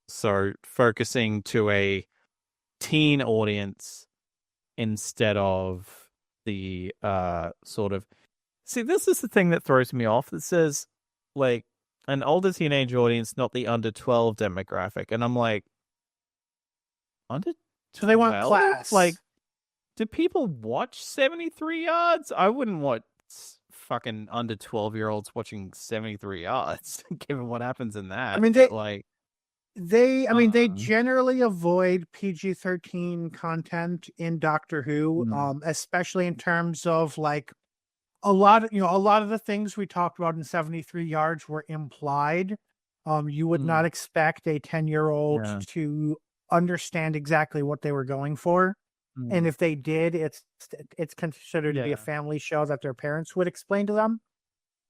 E: So focusing to a teen audience instead of the sort of... See, this is the thing that throws me off. It says, like, an older teenage audience, not the under 12 demographic. And I'm like, under 12?
D: So they want class.
E: Like, do people watch 73 Yards? I wouldn't want fucking under 12-year-olds watching 73 Yards, given what happens in that.
D: I mean, they
E: they
D: generally avoid PG-13 content in Doctor Who, especially in terms of like a lot of the things we talked about in 73 Yards were implied. You would not expect a 10-year-old to understand exactly what they were going for. And if they did, it's considered to be a family show that their parents would explain to them.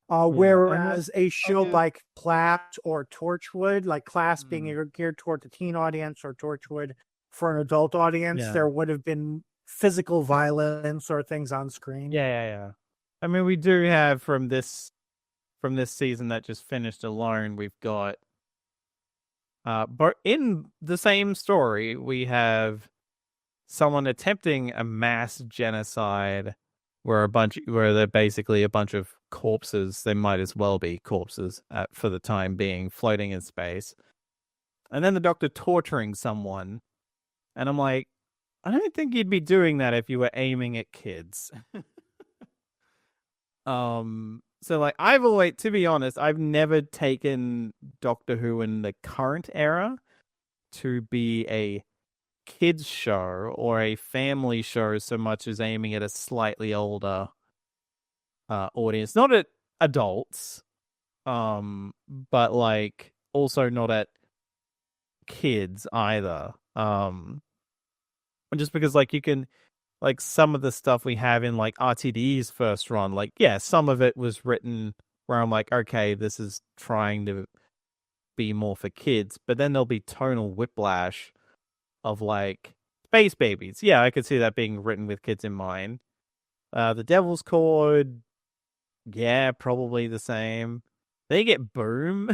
D: Whereas a show like Class or Torchwood, like Class being geared toward the teen audience or Torchwood for an adult audience, there would have been physical violence or things on screen.
E: Yeah. I mean, we do have from this season that just finished alone, we've got but in the same story, we have someone attempting a mass genocide where they're basically a bunch of corpses. They might as well be corpses for the time being, floating in space. And then the Doctor torturing someone. And I'm like, I don't think you'd be doing that if you were aiming at kids. So like, to be honest, I've never taken Doctor Who in the current era to be a kids show or a family show so much as aiming at a slightly older audience, not at adults, but like also not at kids either. Just because like you can, like some of the stuff we have in like RTD's first run, like some of it was written where I'm like, okay, this is trying to be more for kids, but then there'll be tonal whiplash of like Space Babies. Yeah, I could see that being written with kids in mind. The Devil's Cord, probably the same. They get Boom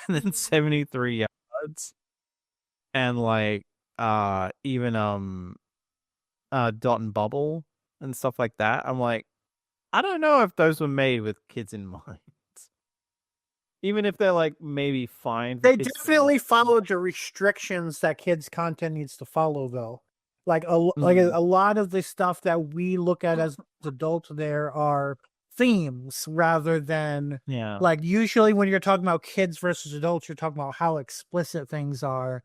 E: and then 73 Yards. And like even Dot and Bubble and stuff like that. I'm like, I don't know if those were made with kids in mind. Even if they're like maybe fine.
D: They definitely followed the restrictions that kids' content needs to follow, though. Like a lot of the stuff that we look at as adults, there are themes rather than like usually when you're talking about kids versus adults, you're talking about how explicit things are.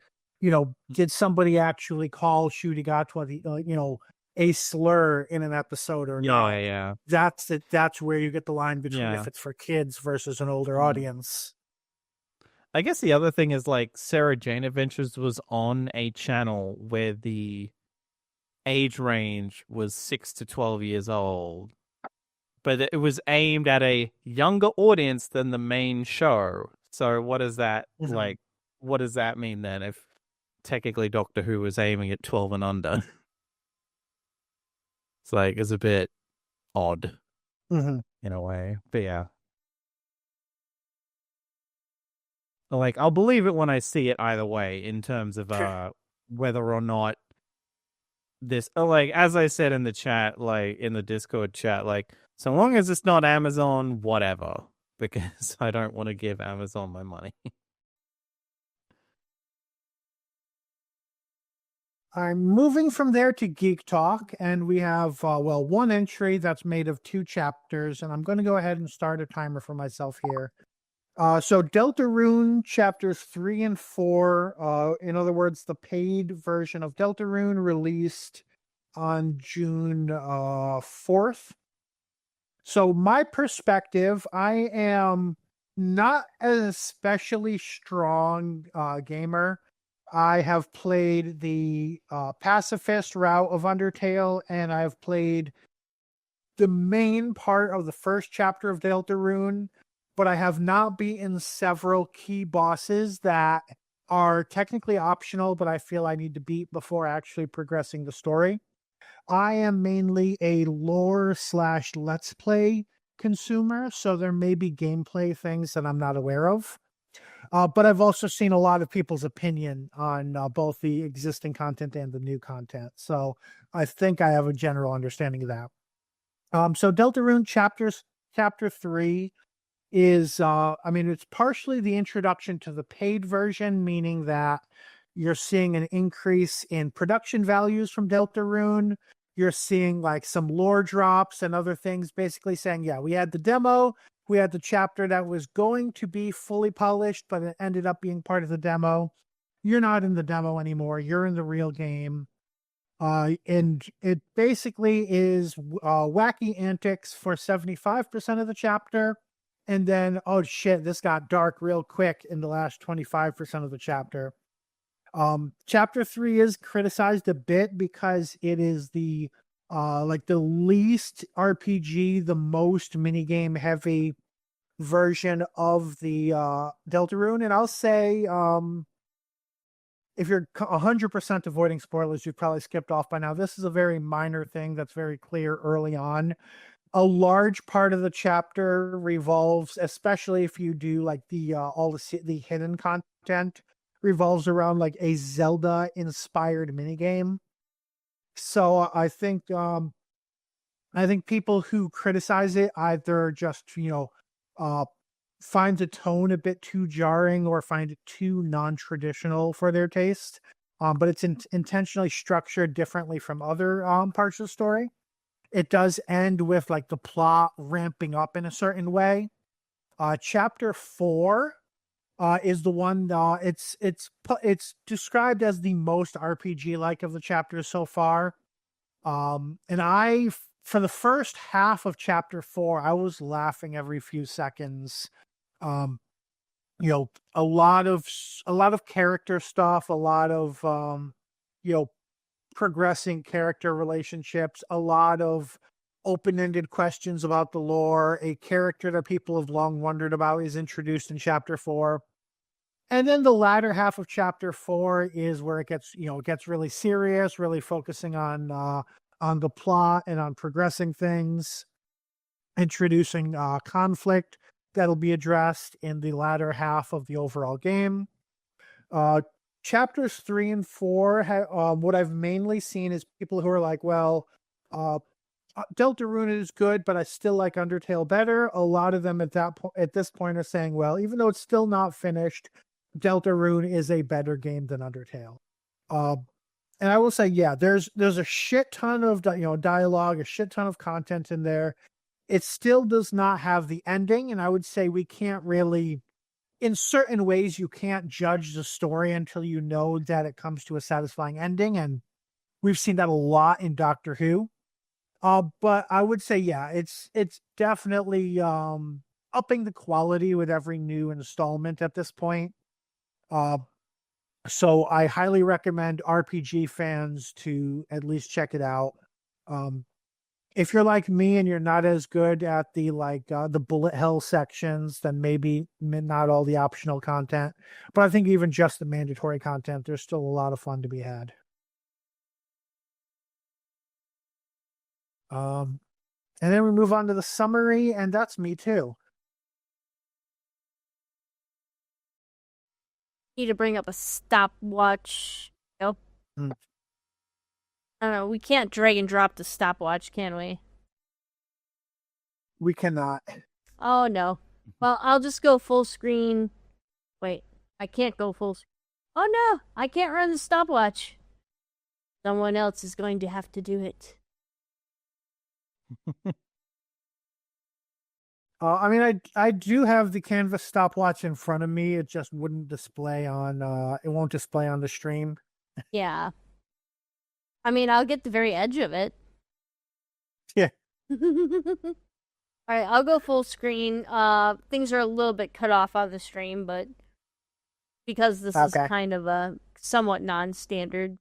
D: Did somebody actually call Shurigatwa a slur in an episode or not?
E: Yeah.
D: That's where you get the line between if it's for kids versus an older audience.
E: I guess the other thing is like Sarah Jane Adventures was on a channel where the age range was 6 to 12 years old, but it was aimed at a younger audience than the main show. So what is that like? What does that mean then? If technically Doctor Who was aiming at 12 and under, it's a bit odd in a way. But yeah. Like, I'll believe it when I see it either way in terms of whether or not this, like, as I said in the chat, like, in the Discord chat, like, so long as it's not Amazon, whatever, because I don't want to give Amazon my money.
D: I'm moving from there to Geek Talk, and we have, one entry that's made of 2 chapters, and I'm going to go ahead and start a timer for myself here. So Deltarune chapters 3 and 4, in other words, the paid version of Deltarune released on June 4th. So my perspective, I am not an especially strong gamer. I have played the pacifist route of Undertale, and I've played the main part of the first chapter of Deltarune, but I have not beaten several key bosses that are technically optional, but I feel I need to beat before actually progressing the story. I am mainly a lore/let's play consumer, so there may be gameplay things that I'm not aware of. But I've also seen a lot of people's opinion on both the existing content and the new content. So I think I have a general understanding of that. So Deltarune chapter 3 is, it's partially the introduction to the paid version, meaning that you're seeing an increase in production values from Deltarune. You're seeing like some lore drops and other things, basically saying, yeah, we had the demo, we had the chapter that was going to be fully polished, but it ended up being part of the demo. You're not in the demo anymore. You're in the real game. And it basically is wacky antics for 75% of the chapter. And then, oh shit, this got dark real quick in the last 25% of the chapter. Chapter 3 is criticized a bit because it is the least RPG, the most minigame heavy version of the Deltarune. And I'll say, if you're 100% avoiding spoilers, you've probably skipped off by now. This is a very minor thing that's very clear early on. A large part of the chapter revolves, especially if you do like the hidden content, revolves around like a Zelda-inspired minigame. So I think people who criticize it either just find the tone a bit too jarring or find it too non-traditional for their taste. But it's intentionally structured differently from other parts of the story. It does end with like the plot ramping up in a certain way. Chapter 4 is the one it's described as the most RPG-like of the chapters so far. And for the first half of chapter 4, I was laughing every few seconds. A lot of character stuff, a lot of progressing character relationships, a lot of open-ended questions about the lore. A character that people have long wondered about is introduced in chapter 4. And then the latter half of chapter 4 is where it gets really serious, really focusing on the plot and on progressing things, introducing conflict that'll be addressed in the latter half of the overall game. Chapters 3 and 4, what I've mainly seen is people who are like, well, Deltarune is good, but I still like Undertale better. A lot of them at this point are saying, well, even though it's still not finished, Deltarune is a better game than Undertale. And I will say, yeah, there's a shit ton of dialogue, a shit ton of content in there. It still does not have the ending, and I would say we can't really, in certain ways, you can't judge the story until you know that it comes to a satisfying ending, and we've seen that a lot in Doctor Who. But I would say, yeah, it's definitely upping the quality with every new installment at this point. So I highly recommend RPG fans to at least check it out. If you're like me and you're not as good at the bullet hell sections, then maybe not all the optional content. But I think even just the mandatory content, there's still a lot of fun to be had. And then we move on to the summary, and that's me too.
F: Need to bring up a stopwatch. Nope. I don't know. We can't drag and drop the stopwatch, can we?
D: We cannot.
F: Oh, no. Well, I'll just go full screen. Wait, I can't go full screen. Oh, no. I can't run the stopwatch. Someone else is going to have to do it.
D: I mean, I do have the Canvas stopwatch in front of me. It just wouldn't display on. It won't display on the stream.
F: Yeah. I mean, I'll get the very edge of it.
D: Yeah.
F: All right, I'll go full screen. Things are a little bit cut off on the stream, but because this is kind of a somewhat non-standard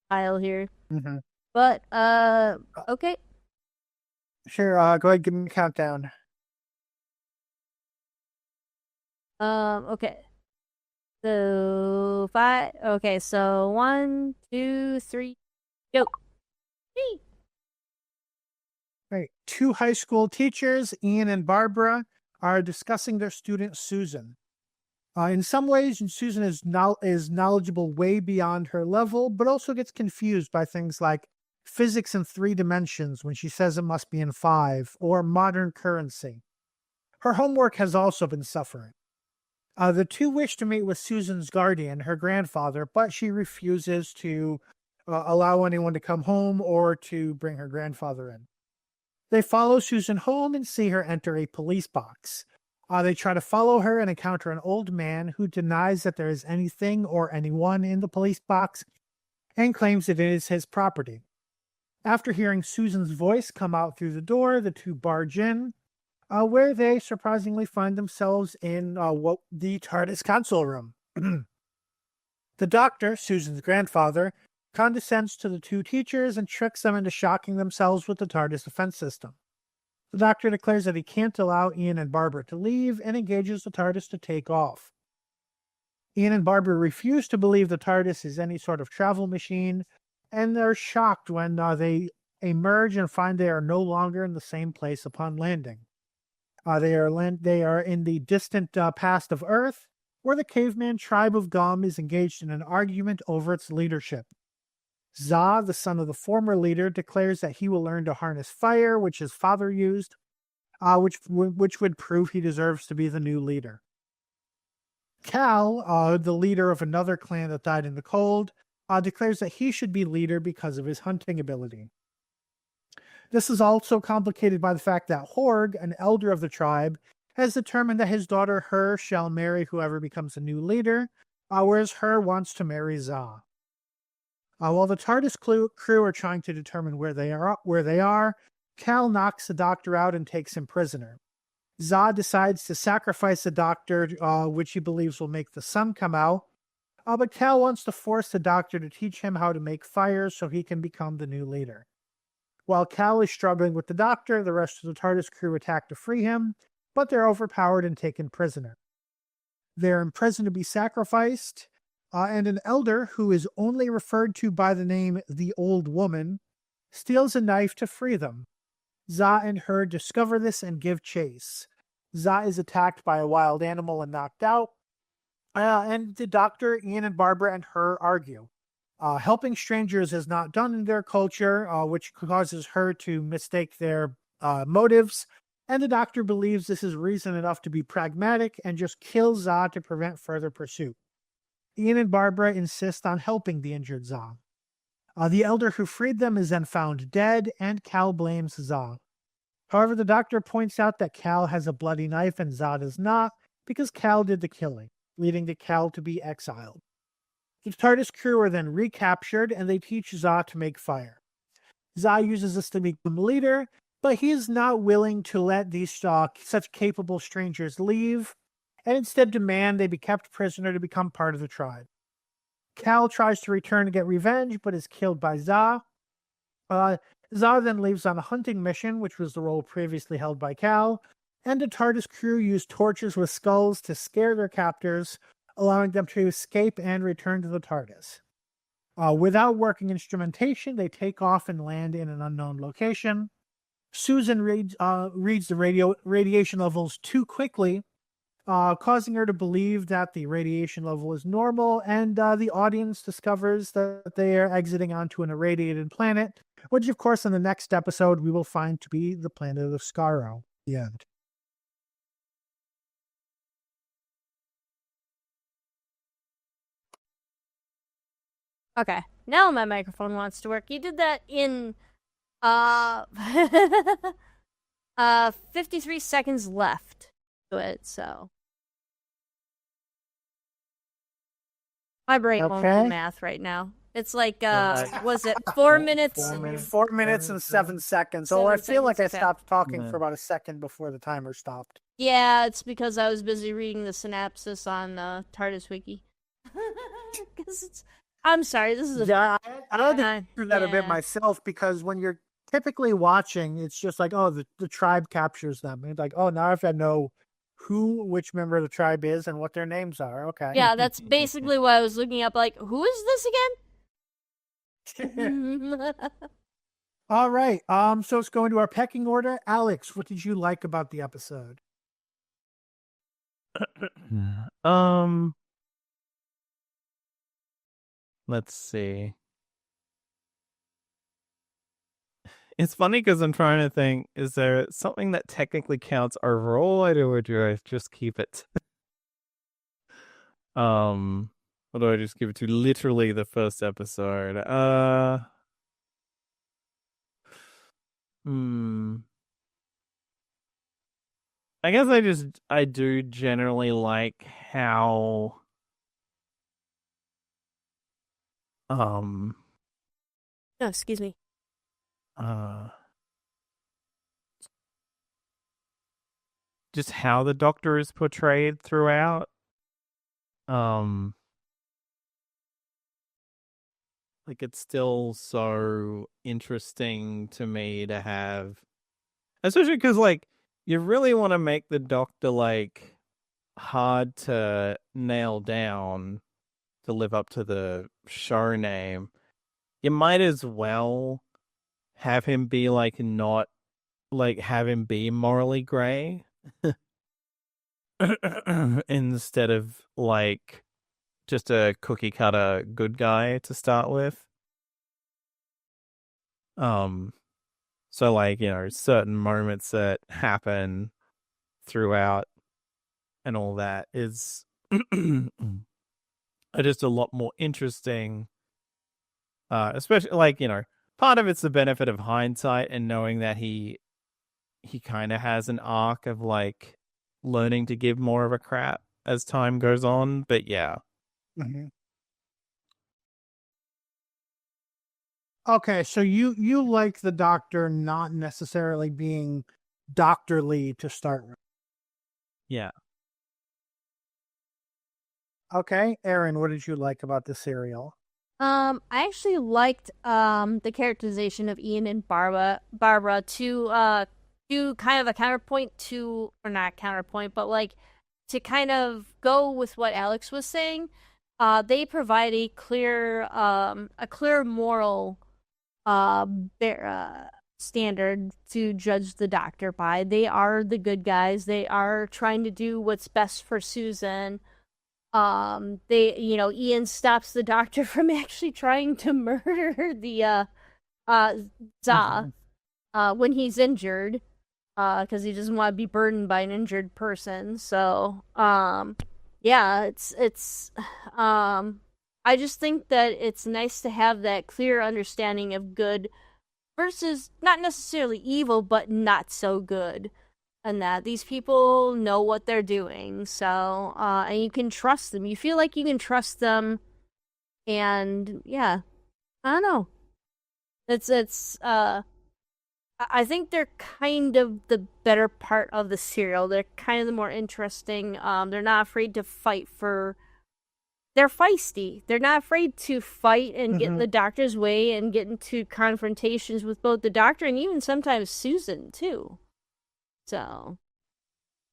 F: file here.
D: Mm-hmm.
F: But okay.
D: Sure. Go ahead, give me a countdown.
F: Okay. So 5. Okay, so 1, 2, 3, go. Hey.
D: Right. Two high school teachers, Ian and Barbara, are discussing their student Susan. In some ways, Susan is knowledgeable way beyond her level, but also gets confused by things like physics in 3 dimensions when she says it must be in 5, or modern currency. Her homework has also been suffering. The two wish to meet with Susan's guardian, her grandfather, but she refuses to allow anyone to come home or to bring her grandfather in. They follow Susan home and see her enter a police box. They try to follow her and encounter an old man who denies that there is anything or anyone in the police box and claims it is his property. After hearing Susan's voice come out through the door, the two barge in, where they surprisingly find themselves in the TARDIS console room. The doctor, Susan's grandfather, condescends to the two teachers and tricks them into shocking themselves with the TARDIS defense system. The doctor declares that he can't allow Ian and Barbara to leave and engages the TARDIS to take off. Ian and Barbara refuse to believe the TARDIS is any sort of travel machine, and they're shocked when they emerge and find they are no longer in the same place upon landing. They are in the distant past of Earth, where the caveman tribe of Gom is engaged in an argument over its leadership. Za, the son of the former leader, declares that he will learn to harness fire, which his father used, which would prove he deserves to be the new leader. Cal, the leader of another clan that died in the cold, declares that he should be leader because of his hunting ability. This is also complicated by the fact that Horg, an elder of the tribe, has determined that his daughter Her shall marry whoever becomes the new leader, whereas Her wants to marry Za. While the TARDIS crew are trying to determine where they are, Cal knocks the doctor out and takes him prisoner. Za decides to sacrifice the doctor, which he believes will make the sun come out, but Cal wants to force the doctor to teach him how to make fire so he can become the new leader. While Cal is struggling with the doctor, the rest of the TARDIS crew attack to free him, but they're overpowered and taken prisoner. They're imprisoned to be sacrificed, and an elder, who is only referred to by the name the Old Woman, steals a knife to free them. Za and Her discover this and give chase. Za is attacked by a wild animal and knocked out, and the doctor, Ian and Barbara, and Her argue. Helping strangers is not done in their culture, which causes her to mistake their motives. And the doctor believes this is reason enough to be pragmatic and just kill Za to prevent further pursuit. Ian and Barbara insist on helping the injured Za. The elder who freed them is then found dead, and Cal blames Za. However, the doctor points out that Cal has a bloody knife and Za does not, because Cal did the killing, leading to Cal to be exiled. The TARDIS crew are then recaptured, and they teach Za to make fire. Za uses this to become leader, but he is not willing to let these such capable strangers leave, and instead demand they be kept prisoner to become part of the tribe. Cal tries to return to get revenge, but is killed by Za. Za then leaves on a hunting mission, which was the role previously held by Cal, and the TARDIS crew use torches with skulls to scare their captors, allowing them to escape and return to the TARDIS. Without working instrumentation, they take off and land in an unknown location. Susan reads the radiation levels too quickly, causing her to believe that the radiation level is normal, and the audience discovers that they are exiting onto an irradiated planet, which, of course, in the next episode, we will find to be the planet of Skaro. The end.
F: Okay, now my microphone wants to work. You did that in 53 seconds left to it, so my brain won't do math right now. It's like was it 4 minutes?
D: 4 minutes and 7 seconds. I feel like I stopped talking for about a second before the timer stopped.
F: Yeah, it's because I was busy reading the synopsis on TARDIS Wiki. I'm sorry, this is
D: I had to do that a bit myself, because when you're typically watching, it's just like, oh, the tribe captures them. And it's like, oh, now I have to know which member of the tribe is and what their names are. Okay.
F: Yeah, that's basically what I was looking up. Like, who is this again?
D: All right. So let's go into our pecking order. Alex, what did you like about the episode?
E: Let's see. It's funny because I'm trying to think, is there something that technically counts overall, or do I just keep it? Or do I just give it to literally the first episode? I guess I do generally like how
F: Oh, excuse me.
E: Just how the Doctor is portrayed throughout. Like, it's still so interesting to me to have, especially because, like, you really want to make the Doctor, like, hard to nail down to live up to the show name. You might as well have him be, like, not, like, have him be morally grey instead of, like, just a cookie cutter good guy to start with. So, like, you know, certain moments that happen throughout and all that is are just a lot more interesting. Especially, like, you know, part of it's the benefit of hindsight and knowing that he kind of has an arc of, like, learning to give more of a crap as time goes on. But yeah.
D: Mm-hmm. Okay, so you like the Doctor not necessarily being doctorly to start with.
E: Yeah.
D: Okay, Aaron, what did you like about the serial?
F: I actually liked the characterization of Ian and Barbara to do kind of a counterpoint to, or not counterpoint, but like to kind of go with what Alex was saying. They provide a clear moral standard to judge the Doctor by. They are the good guys. They are trying to do what's best for Susan. Ian stops the doctor from actually trying to murder the Za when he's injured, because he doesn't want to be burdened by an injured person. So, yeah, it's I just think that it's nice to have that clear understanding of good versus not necessarily evil, but not so good. And that these people know what they're doing. So, and you can trust them. You feel like you can trust them. And yeah, I don't know. I think they're kind of the better part of the serial. They're kind of the more interesting. They're not afraid to fight for. They're feisty. They're not afraid to fight and get in the doctor's way and get into confrontations with both the doctor and even sometimes Susan too. So,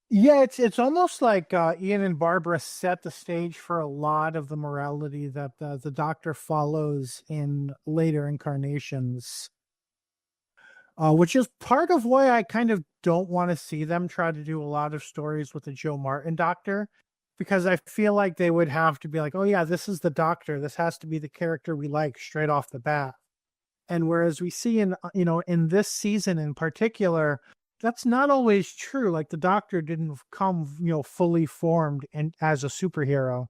D: yeah, it's almost like Ian and Barbara set the stage for a lot of the morality that the Doctor follows in later incarnations, which is part of why I kind of don't want to see them try to do a lot of stories with the Joe Martin Doctor, because I feel like they would have to be like, oh yeah, this is the Doctor. This has to be the character we like straight off the bat. And whereas we see in this season in particular, that's not always true. Like the Doctor didn't come, fully formed and as a superhero.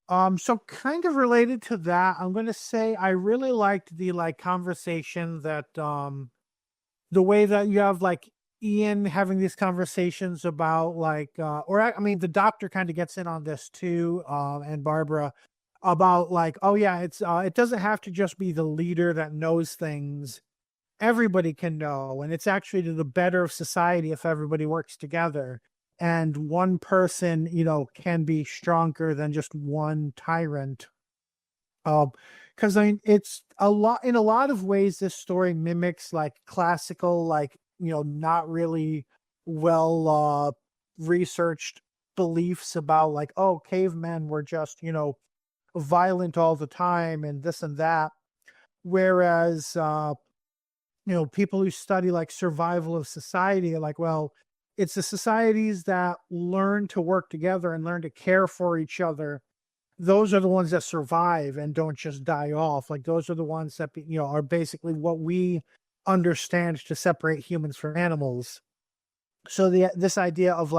D: So kind of related to that, I'm going to say I really liked the conversation that the way that you have Ian having these conversations about the Doctor kind of gets in on this too, and Barbara, about oh yeah, it's it doesn't have to just be the leader that knows things. Everybody can know, and it's actually to the better of society if everybody works together. And one person, can be stronger than just one tyrant. Because it's in a lot of ways, this story mimics classical, not really well researched beliefs about cavemen were just violent all the time and this and that, whereas people who study survival of society are well, it's the societies that learn to work together and learn to care for each other. Those are the ones that survive and don't just die off. Those are the ones that are basically what we understand to separate humans from animals. So this idea of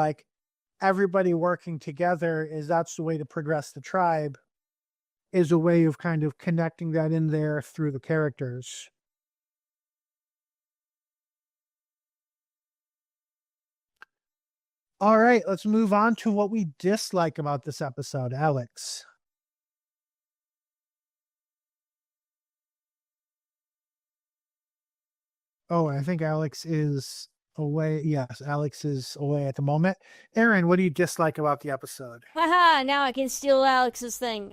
D: everybody working together that's the way to progress the tribe, is a way of kind of connecting that in there through the characters. All right, let's move on to what we dislike about this episode. Alex. Oh, I think Alex is away. Yes, Alex is away at the moment. Aaron, what do you dislike about the episode?
F: Haha, now I can steal Alex's thing.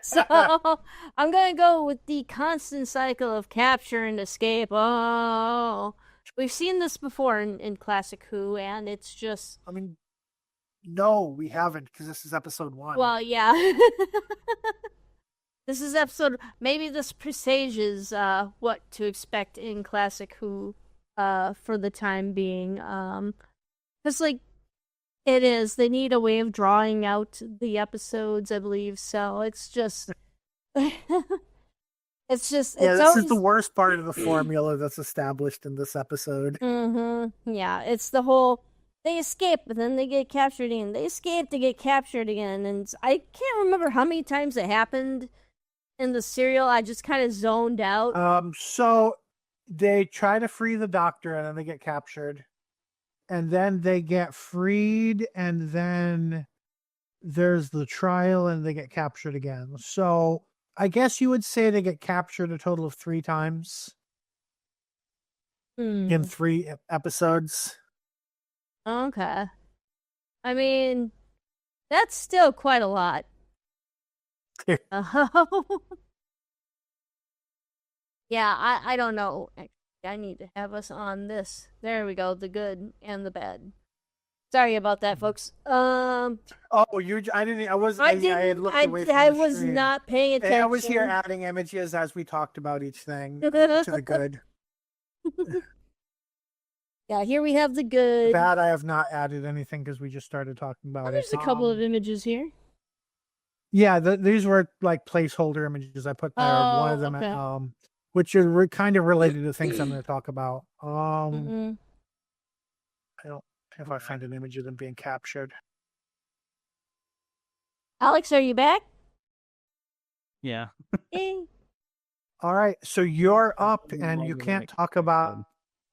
F: So I'm gonna go with the constant cycle of capture and escape. Oh, we've seen this before in classic Who, and it's just.
D: I mean, no, we haven't, because this is episode 1.
F: Well, yeah. This is episode. Maybe this presages what to expect in classic Who, for the time being. Because it is. They need a way of drawing out the episodes, I believe. So it's just. It's just.
D: Yeah, this is the worst part of the formula that's established in this episode.
F: Mm-hmm. Yeah, it's the whole. They escape, but then they get captured again. They escape to get captured again, and I can't remember how many times it happened in the serial. I just kind of zoned out.
D: So they try to free the Doctor, and then they get captured. And then they get freed, and then there's the trial, and they get captured again. So I guess you would say they get captured a total of 3 times in 3 episodes.
F: Okay. I mean, that's still quite a lot. Yeah, I don't know. I need to have us on this. There we go, the good and the bad. Sorry about that, folks.
D: Oh, I didn't. I was. I had looked away from
F: I
D: the
F: was
D: screen.
F: not paying attention.
D: I was here adding images as we talked about each thing to the good.
F: Yeah, here we have the good.
D: Bad, I have not added anything because we just started talking about
F: Oh,
D: it.
F: there's a couple of images here.
D: Yeah, these were like placeholder images I put there. One of them,
F: okay.
D: which are kind of related to things I'm going to talk about. I don't know if I find an image of them being captured.
F: Alex, are you back?
E: Yeah.
F: Yay.
D: All right, so you're up, and you can't talk about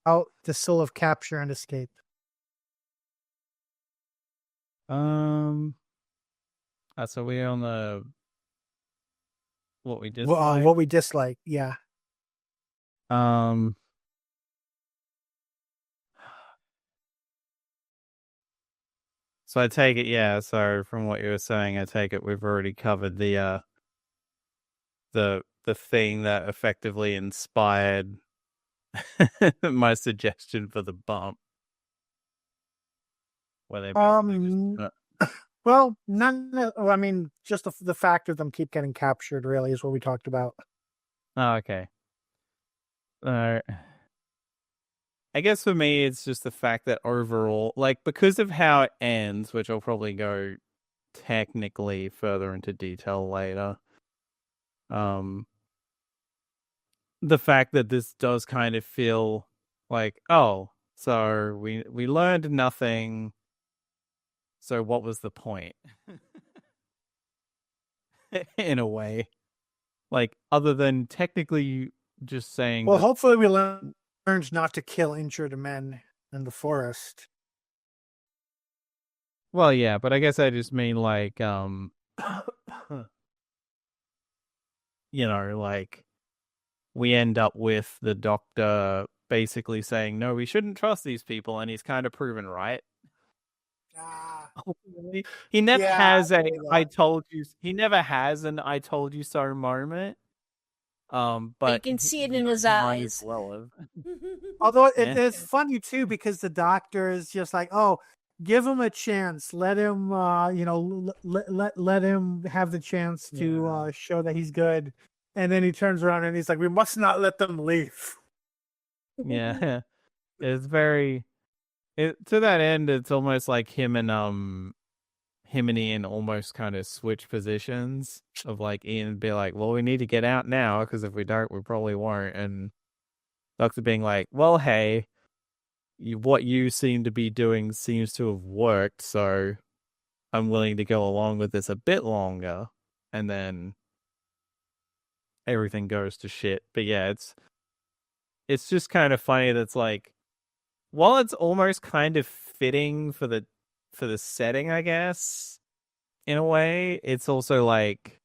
D: the Seal of Capture and Escape.
E: So we're on the what we dislike.
D: What we dislike, yeah.
E: So I take it, yeah. So from what you were saying, I take it we've already covered the thing that effectively inspired my suggestion for the bump. Where they
D: well, I mean, just the fact of them keep getting captured really is what we talked about.
E: Oh, okay. I guess for me, it's just the fact that overall, like, because of how it ends, which I'll probably go technically further into detail later. The fact that this does kind of feel like, oh, so we learned nothing. So what was the point? In a way, like, other than technically just saying.
D: Well, hopefully we learned not to kill injured men in the forest.
E: Well, yeah, but I guess I just mean like, like we end up with the doctor basically saying, no, we shouldn't trust these people, and he's kind of proven right. He never has I told you. He never has an I told you so moment. But
F: you can see it in his eyes.
D: Although it's funny too, because the doctor is just like, oh, give him a chance. Let him, let him have the chance to show that he's good. And then he turns around and he's like, we must not let them leave.
E: Yeah, it's very. To that end, it's almost like him and Ian almost kind of switch positions of like Ian be like, well, we need to get out now because if we don't, we probably won't. And Doctor being like, well, hey, what you seem to be doing seems to have worked, so I'm willing to go along with this a bit longer. And then everything goes to shit. But yeah, it's just kind of funny that's like, while it's almost kind of fitting for the setting, I guess, in a way, it's also like,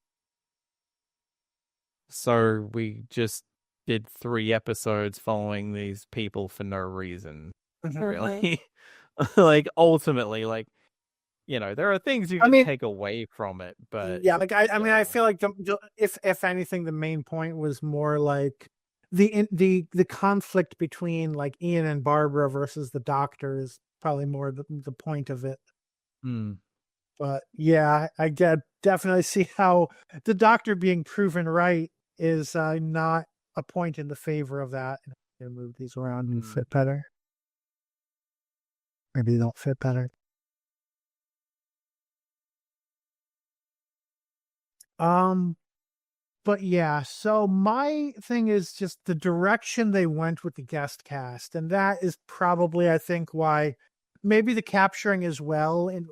E: so we just did 3 episodes following these people for no reason, really. Like, ultimately, like, there are things you can take away from it, but
D: yeah, like I feel like if anything, the main point was more like the conflict between like Ian and Barbara versus the doctor is probably more the point of it. But yeah, I definitely see how the doctor being proven right is not a point in the favor of that. I'm gonna move these around and fit better. Maybe they don't fit better. But yeah, so my thing is just the direction they went with the guest cast, and that is probably, I think, why maybe the capturing as well, and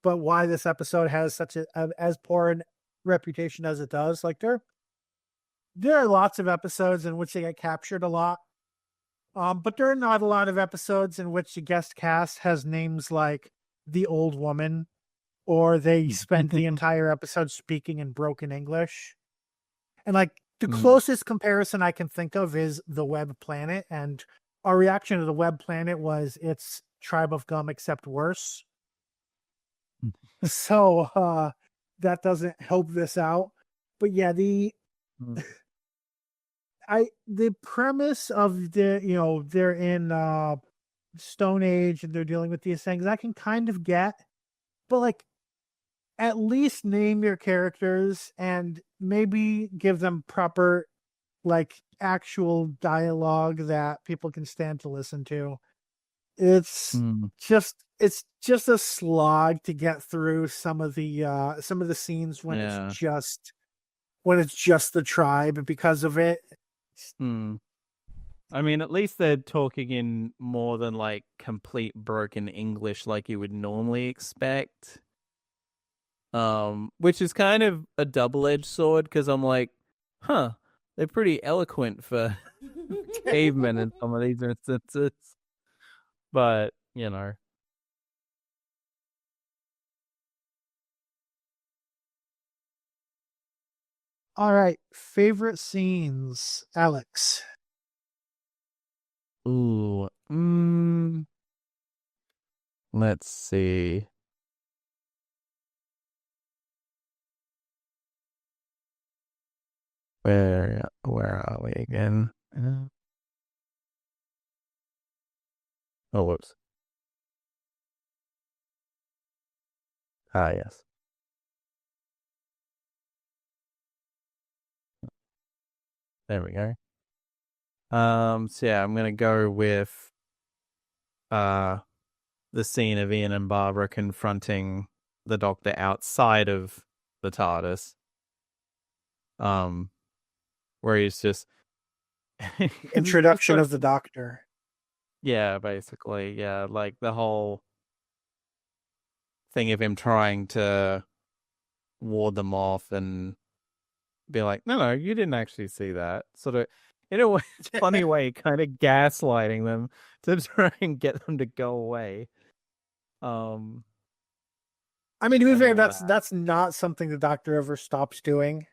D: but why this episode has such as poor a reputation as it does. Like there are lots of episodes in which they get captured a lot, but there are not a lot of episodes in which the guest cast has names like the old woman, or they spend the entire episode speaking in broken English. And like the closest comparison I can think of is the Web Planet, and our reaction to the Web Planet was it's Tribe of Gum except worse. So that doesn't help this out. But yeah, the premise of they're in Stone Age and they're dealing with these things, I can kind of get, but like at least name your characters and maybe give them proper, like, actual dialogue that people can stand to listen to. It's
E: Mm.
D: just a slog to get through some of the scenes when
E: Yeah.
D: it's just the tribe because of it.
E: I mean, at least they're talking in more than like complete broken English like you would normally expect. Which is kind of a double-edged sword because I'm like, they're pretty eloquent for cavemen in some of these instances. But, you know.
D: All right, favorite scenes, Alex.
E: Ooh. Let's see. Where are we again? Oh, whoops. Ah, yes. There we go. So yeah, I'm gonna go with the scene of Ian and Barbara confronting the Doctor outside of the TARDIS. Where he's just
D: Introduction of the Doctor.
E: Yeah, basically, yeah, like the whole thing of him trying to ward them off and be like, no, you didn't actually see that. Sort of, in a way, funny way, kind of gaslighting them to try and get them to go away.
D: I mean, to be fair, that's not something the Doctor ever stops doing.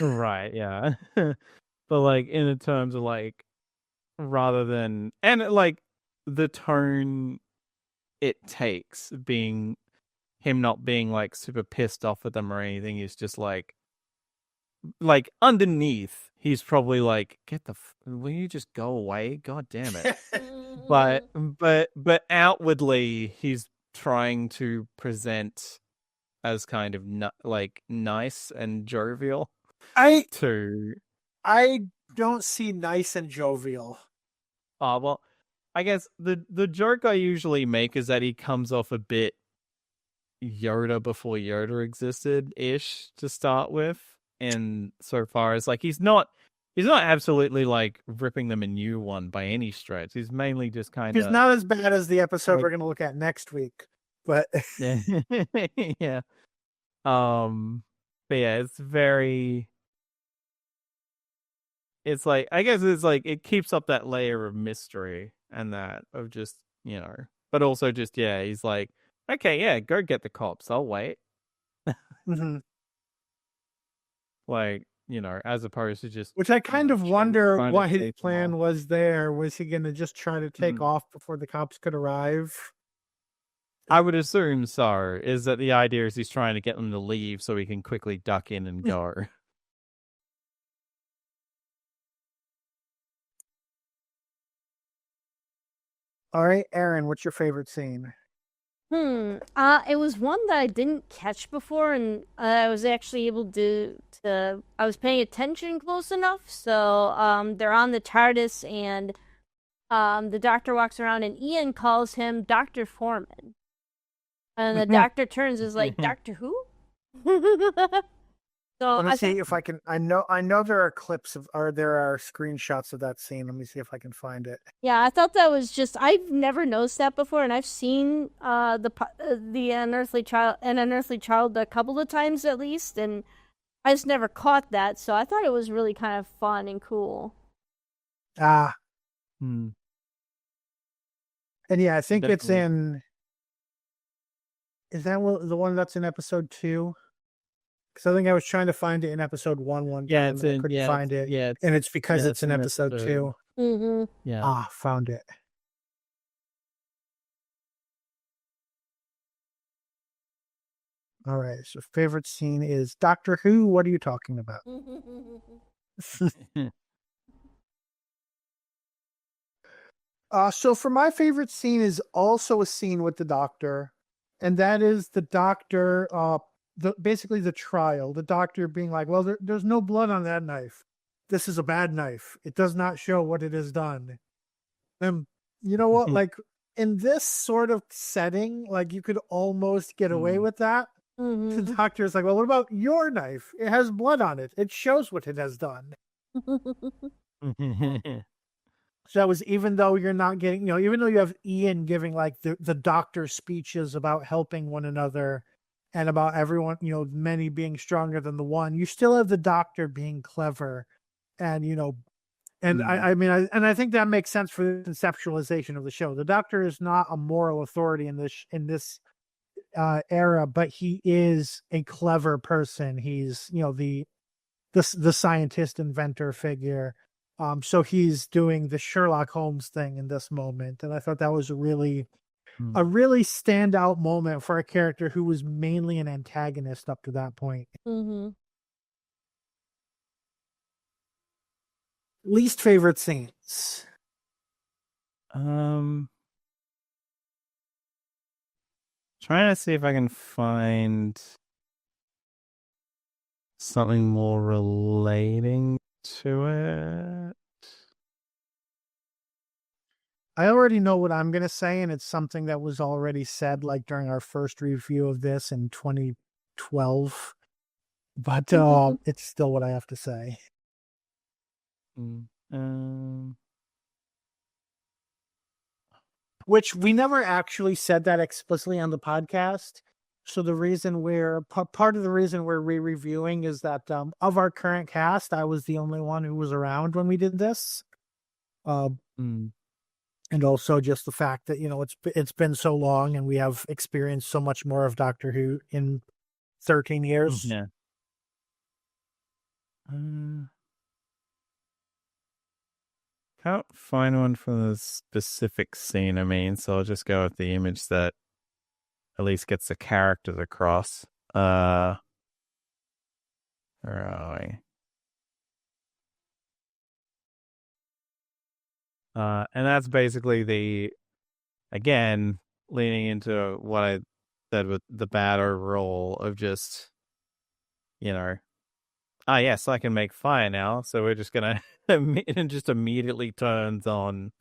E: Right, yeah. But like in terms of like rather than and like the tone it takes being him not being like super pissed off at them or anything is just like underneath he's probably like, will you just go away, god damn it. but outwardly he's trying to present as kind of like nice and jovial.
D: I don't see nice and jovial.
E: Oh, well, I guess the joke I usually make is that he comes off a bit Yoda before Yoda existed-ish to start with. And so far as like he's not absolutely like ripping them a new one by any stretch. He's mainly just kind of
D: He's not as bad as the episode we're going to look at next week, but
E: yeah. Yeah. But yeah, it's like, I guess it's like it keeps up that layer of mystery and that of just, you know, but also just, yeah, he's like, okay, yeah, go get the cops, I'll wait.
D: mm-hmm.
E: Like, you know, as opposed to just,
D: which I kind of wonder what his plan was there. Was he going to just try to take off before the cops could arrive?
E: I would assume so. Is that the idea is he's trying to get them to leave so he can quickly duck in and go.
D: All right, Aaron, what's your favorite scene?
F: It was one that I didn't catch before, and I was actually able to I was paying attention close enough. So, they're on the TARDIS, and the Doctor walks around, and Ian calls him Dr. Foreman, and the Doctor turns and is like, Doctor who? So
D: let me see if I can. I know there are there are screenshots of that scene. Let me see if I can find it.
F: Yeah, I thought that was just. I've never noticed that before, and I've seen the Unearthly Child a couple of times at least, and I just never caught that. So I thought it was really kind of fun and cool.
D: And yeah, I think definitely. It's in. Is that the one that's in episode 2? Because I think I was trying to find it in episode 1
E: yeah,
D: time, and I couldn't find it.
E: Yeah,
D: and it's because it's in episode 2.
F: Mm-hmm.
E: Yeah.
D: Found it. All right. So favorite scene is Doctor Who. What are you talking about? So for my favorite scene is also a scene with the Doctor, and that is the Doctor. Basically the trial, the Doctor being like, well, there's no blood on that knife. This is a bad knife. It does not show what it has done. You know what? Like, in this sort of setting, like you could almost get away with that. The doctor's like, well, what about your knife? It has blood on it. It shows what it has done. So that was, even though you're not getting, even though you have Ian giving like the doctor speeches about helping one another and about everyone, many being stronger than the one, you still have the doctor being clever. And, and I think that makes sense for the conceptualization of the show. The doctor is not a moral authority in this era, but he is a clever person. He's, the scientist inventor figure. So he's doing the Sherlock Holmes thing in this moment. And I thought that was a really standout moment for a character who was mainly an antagonist up to that point. Least favorite scenes?
E: Trying to see if I can find something more relating to it.
D: I already know what I'm going to say, and it's something that was already said like during our first review of this in 2012. But it's still what I have to say. Which we never actually said that explicitly on the podcast. So the reason part of the reason we're re-reviewing is that of our current cast, I was the only one who was around when we did this. And also just the fact that, it's been so long and we have experienced so much more of Doctor Who in 13 years.
E: Yeah. Can't find one for the specific scene, so I'll just go with the image that at least gets the characters across. Where are we? And that's basically again, leaning into what I said with the bad overall of just, yes, I can make fire now, so we're just gonna, and just immediately turns on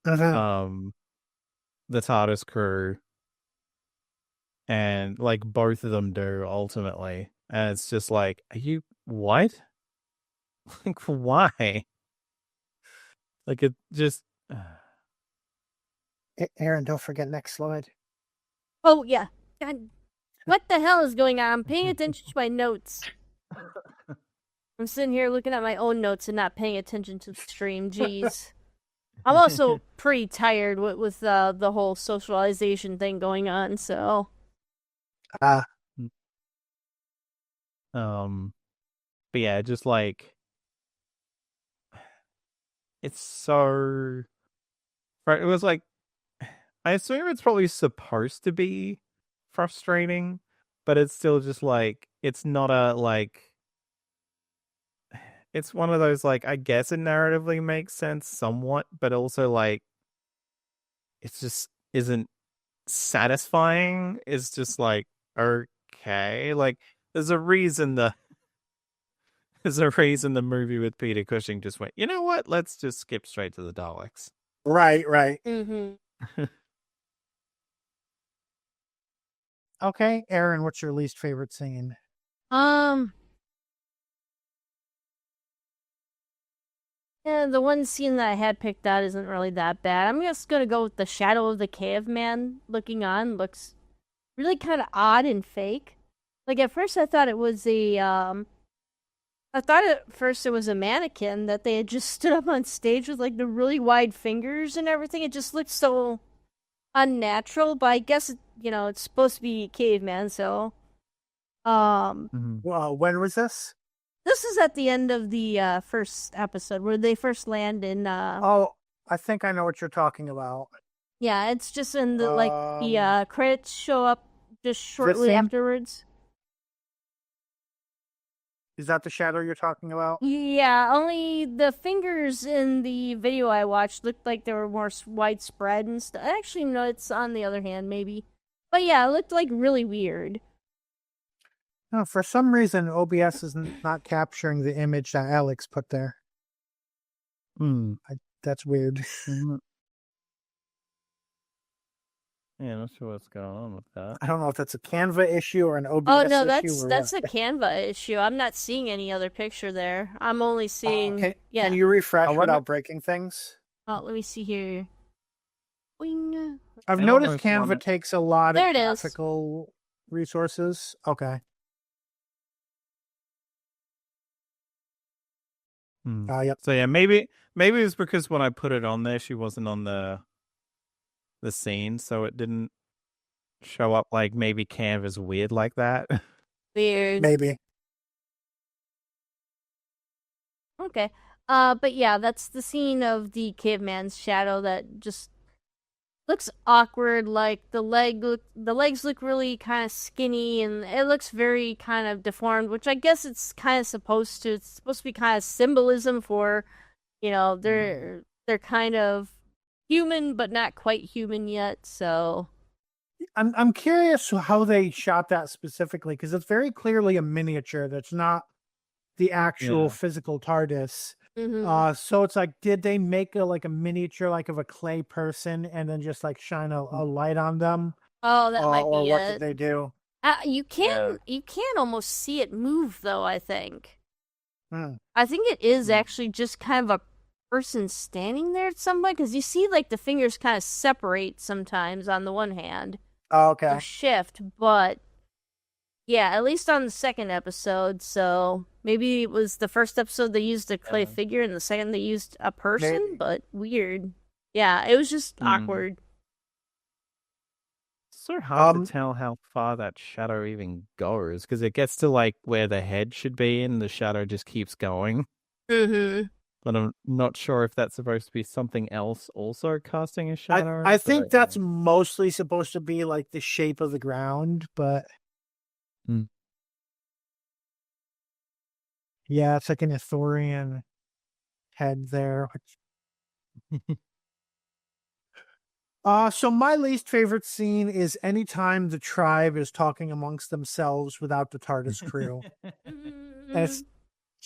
E: the TARDIS crew, and like both of them do ultimately, and it's just like, are you what? Like, why? Like, it just...
D: Aaron, don't forget next slide.
F: Oh, yeah. God, what the hell is going on? I'm paying attention to my notes. I'm sitting here looking at my own notes and not paying attention to the stream. Jeez. I'm also pretty tired with the whole socialization thing going on, so...
E: But yeah, just like... It's so... It was like... I assume it's probably supposed to be frustrating, but it's still just like... It's not a, like... It's one of those, like, I guess it narratively makes sense somewhat, but also, like... It just isn't satisfying. It's just like, okay. Like, there's a reason the movie with Peter Cushing just went, you know what? Let's just skip straight to the Daleks.
D: Right.
F: Mm-hmm.
D: Okay, Aaron, what's your least favorite scene?
F: Yeah, the one scene that I had picked out isn't really that bad. I'm just gonna go with the shadow of the caveman looking on. Looks really kind of odd and fake. Like, at first I thought it was a mannequin that they had just stood up on stage with, like, the really wide fingers and everything. It just looked so unnatural, but I guess, it's supposed to be caveman, so...
D: Well, when was this?
F: This is at the end of the first episode, where they first land in...
D: Oh, I think I know what you're talking about.
F: Yeah, it's just in the, the credits show up just shortly afterwards.
D: Is that the shadow you're talking about?
F: Yeah, only the fingers in the video I watched looked like they were more widespread and stuff. Actually, no, it's on the other hand, maybe. But yeah, it looked like really weird.
D: No, for some reason, OBS is not capturing the image that Alex put there. That's weird.
E: Yeah, not sure what's going on with that.
D: I don't know if that's a Canva issue or an OBS
F: Oh no,
D: issue.
F: that's a Canva issue. I'm not seeing any other picture there. I'm only seeing.
D: Can you refresh
E: I wonder-
D: without breaking things?
F: Oh, let me see here. Boing.
D: I've
E: I don't
D: noticed
E: know if
D: Canva
E: one-
D: takes a lot
F: There
D: of
F: it is.
D: graphical resources. Okay. Yep.
E: So yeah, maybe it's because when I put it on there, she wasn't on the scene, so it didn't show up. Like maybe Canva's weird like that.
F: Weird.
D: Maybe.
F: Okay. But yeah, that's the scene of the caveman's shadow that just looks awkward. Like the legs look really kind of skinny, and it looks very kind of deformed. Which I guess it's kind of supposed to. It's supposed to be kind of symbolism for, they're kind of human but not quite human yet. So
D: I'm curious how they shot that specifically, because it's very clearly a miniature that's not the actual physical TARDIS.
F: mhm.
D: So it's like, did they make a miniature like of a clay person and then just like shine a light on them?
F: Oh, that might
D: Or
F: be
D: what
F: it.
D: did they do?
F: You can almost see it move though. I think.
D: Hmm.
F: I think it is actually just kind of a person standing there at some point, because you see like the fingers kind of separate sometimes on the one hand.
D: Oh, okay.
F: Or shift, but yeah, at least on the second episode. So maybe it was the first episode they used a clay figure, and the second they used a person.
D: Maybe.
F: But weird. Yeah, it was just awkward.
E: It's so hard to tell how far that shadow even goes, because it gets to like where the head should be, and the shadow just keeps going.
F: Mm-hmm.
E: But I'm not sure if that's supposed to be something else also casting a shadow.
D: I think that's mostly supposed to be like the shape of the ground, but yeah, it's like an Ithorian head there. So my least favorite scene is anytime the tribe is talking amongst themselves without the TARDIS crew. And it's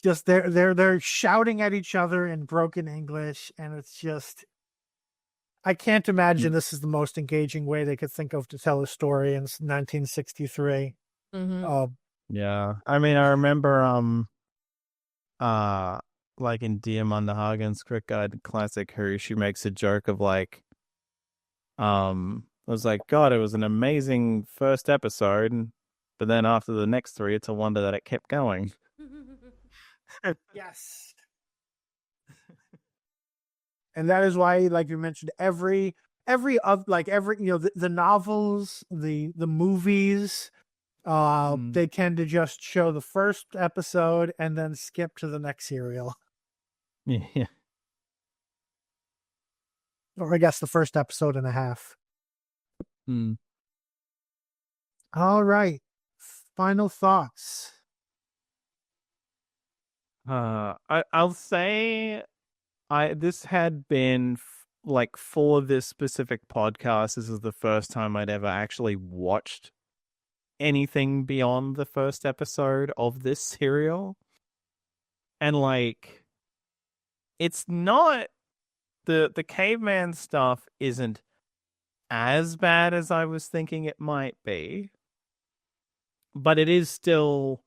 D: just they're shouting at each other in broken English, and it's just, I can't imagine this is the most engaging way they could think of to tell a story in 1963.
F: Mm-hmm.
E: Yeah, I mean, I remember like in Diamanda Hagen's Crick Guide Classic Who, she makes a joke of like, I was like, God, it was an amazing first episode, but then after the next three, it's a wonder that it kept going.
D: Yes. And that is why, like you mentioned, every the novels, the movies, they tend to just show the first episode and then skip to the next serial.
E: Yeah.
D: Or I guess the first episode and a half. All right. Final thoughts.
E: I'll say this had been like for this specific podcast, this is the first time I'd ever actually watched anything beyond the first episode of this serial. And like, it's not the caveman stuff isn't as bad as I was thinking it might be, but it is still,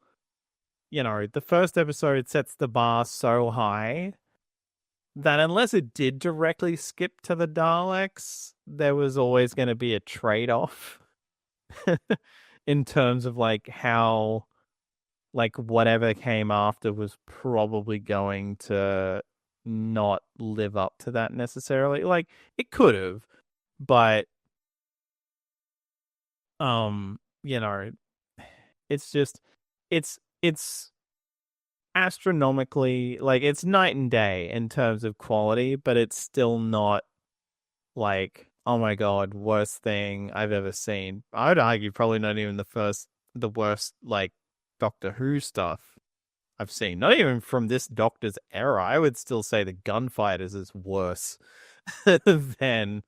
E: the first episode sets the bar so high that unless it did directly skip to the Daleks, there was always going to be a trade-off in terms of like how, like, whatever came after was probably going to not live up to that necessarily. Like, it could have, but it's just it's astronomically, like, it's night and day in terms of quality, but it's still not like, oh my god, worst thing I've ever seen. I would argue probably not even the worst like Doctor Who stuff I've seen. Not even from this Doctor's era. I would still say the Gunfighters is worse than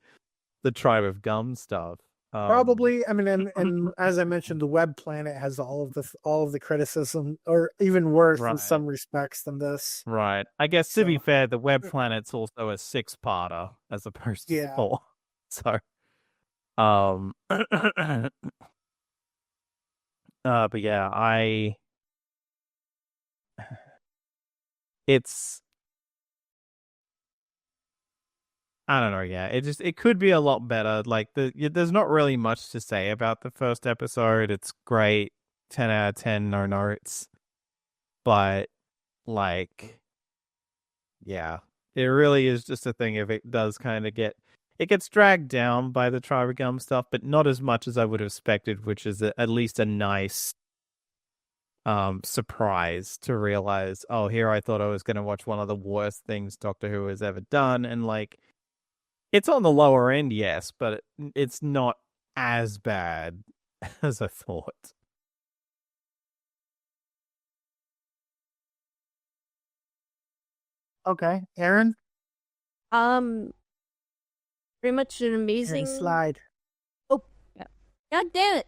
E: the Tribe of Gum stuff.
D: Probably, I mean, and as I mentioned, the Web Planet has all of the criticism, or even worse in some respects than this.
E: Right. I guess to be fair, the Web Planet's also a 6-parter as opposed to 4. So, But yeah, it's, I don't know. Yeah, it could be a lot better. Like there's not really much to say about the first episode. It's great, 10 out of 10, no notes. But like, yeah, it really is just a thing. If it does kind of it gets dragged down by the Tribe of Gum stuff, but not as much as I would have expected, which is at least a nice surprise to realize, oh, here I thought I was going to watch one of the worst things Doctor Who has ever done, and like, it's on the lower end, yes, but it's not as bad as I thought.
D: Okay, Aaron,
F: Um, pretty much an
D: Aaron,
F: amazing.
D: slide.
F: Oh, yeah. God damn it!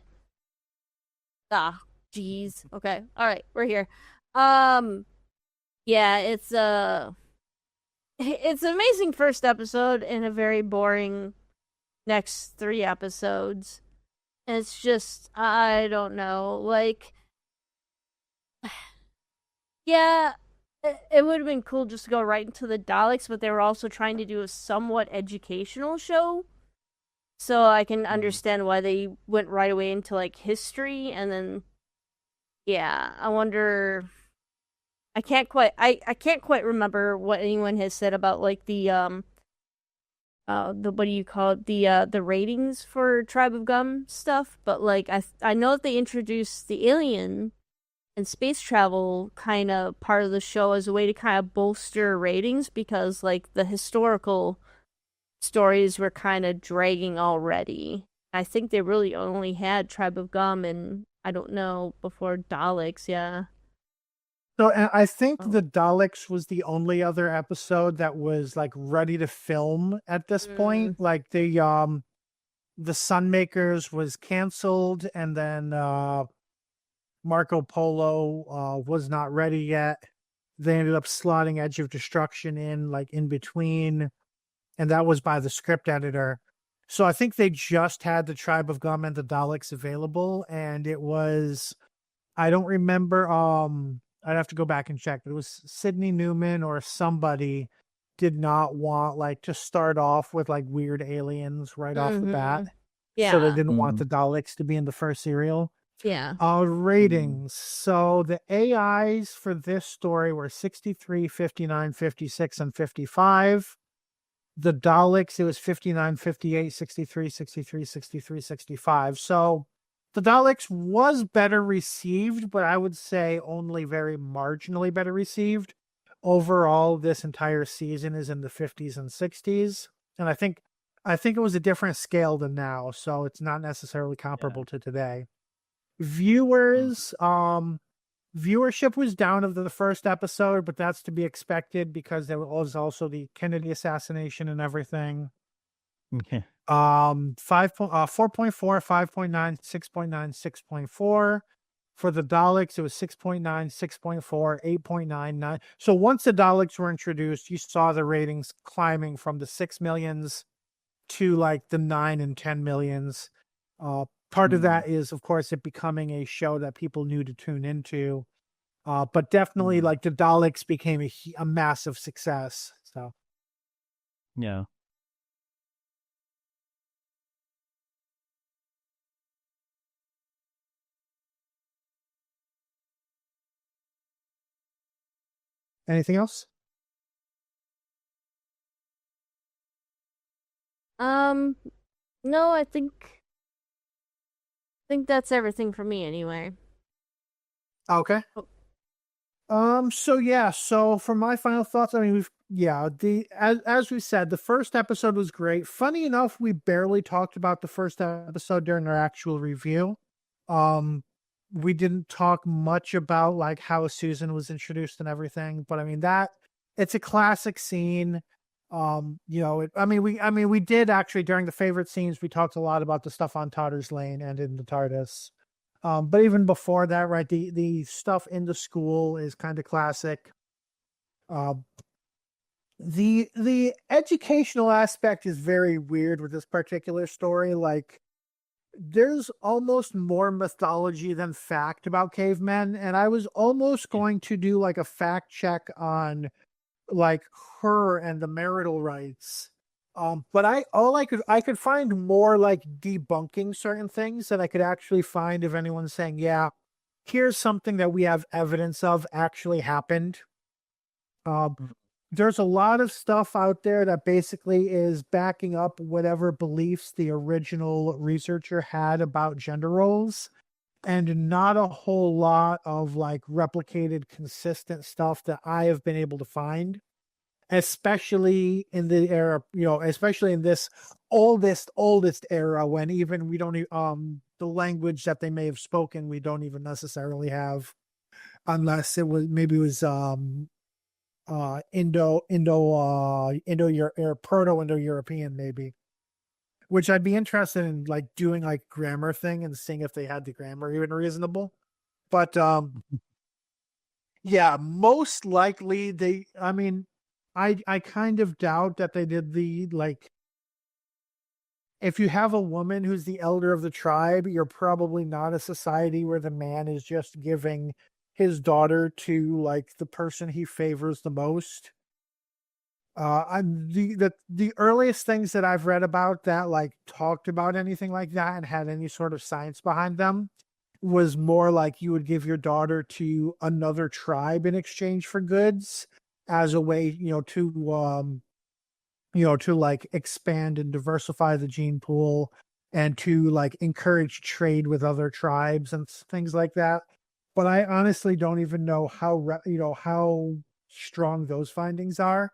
F: Ah, jeez. Okay, all right, we're here. Yeah, it's it's an amazing first episode and a very boring next 3 episodes. It's just, I don't know, like, yeah, it would have been cool just to go right into the Daleks, but they were also trying to do a somewhat educational show. So I can understand why they went right away into like history, and then yeah, I wonder. I can't quite remember what anyone has said about like the what do you call it, the ratings for Tribe of Gum stuff, but like I know that they introduced the alien and space travel kind of part of the show as a way to kind of bolster ratings, because like the historical stories were kind of dragging already. I think they really only had Tribe of Gum and I don't know before Daleks, yeah.
D: So, and I think
F: Oh.
D: the Daleks was the only other episode that was like ready to film at this point. Like the Sunmakers was canceled, and then Marco Polo was not ready yet. They ended up slotting Edge of Destruction in like in between, and that was by the script editor. So I think they just had the Tribe of Gum and the Daleks available, and it was, I don't remember, I'd have to go back and check, but it was Sidney Newman or somebody did not want like to start off with like weird aliens right off the bat.
F: Yeah.
D: So they didn't want the Daleks to be in the first serial.
F: Yeah.
D: Ratings. So the AIs for this story were 63, 59, 56, and 55. The Daleks, it was 59, 58, 63, 63, 63, 65. So the Daleks was better received, but I would say only very marginally better received. Overall, this entire season is in the 50s and 60s. And I think it was a different scale than now, so it's not necessarily comparable to today. Viewers, viewership was down of the first episode, but that's to be expected because there was also the Kennedy assassination and everything.
E: Okay.
D: 4.4, 5.9, 6.9, 6.4. For the Daleks, it was 6.9, 6.4, 8.99. So once the Daleks were introduced, you saw the ratings climbing from the 6 millions to like the 9 and 10 millions. Part of that is, of course, it becoming a show that people knew to tune into. But definitely, like, the Daleks became a massive success. So,
E: yeah.
D: anything else?
F: No, I think that's everything for me anyway.
D: Okay. So for my final thoughts, I mean, as we said, the first episode was great. Funny enough, we barely talked about the first episode during our actual review. We didn't talk much about like how Susan was introduced and everything, but I mean it's a classic scene. We did actually during the favorite scenes, we talked a lot about the stuff on Totter's Lane and in the TARDIS. But even before that, right, the stuff in the school is kind of classic. The educational aspect is very weird with this particular story. Like, there's almost more mythology than fact about cavemen, and I was almost going to do like a fact check on like her and the marital rights. But I could find more like debunking certain things that I could actually find if anyone's saying, yeah, here's something that we have evidence of actually happened. There's a lot of stuff out there that basically is backing up whatever beliefs the original researcher had about gender roles, and not a whole lot of like replicated consistent stuff that I have been able to find, especially in the era, especially in this oldest era, when even we don't the language that they may have spoken we don't even necessarily have, unless it was Proto-Indo-European maybe, which I'd be interested in like doing like grammar thing and seeing if they had the grammar even reasonable. But yeah, most likely I kind of doubt that they did the like, if you have a woman who's the elder of the tribe, you're probably not a society where the man is just giving his daughter to like the person he favors the most. The earliest things that I've read about that like talked about anything like that and had any sort of science behind them was more like you would give your daughter to another tribe in exchange for goods, as a way, to like expand and diversify the gene pool and to like encourage trade with other tribes and things like that. But I honestly don't even know how strong those findings are.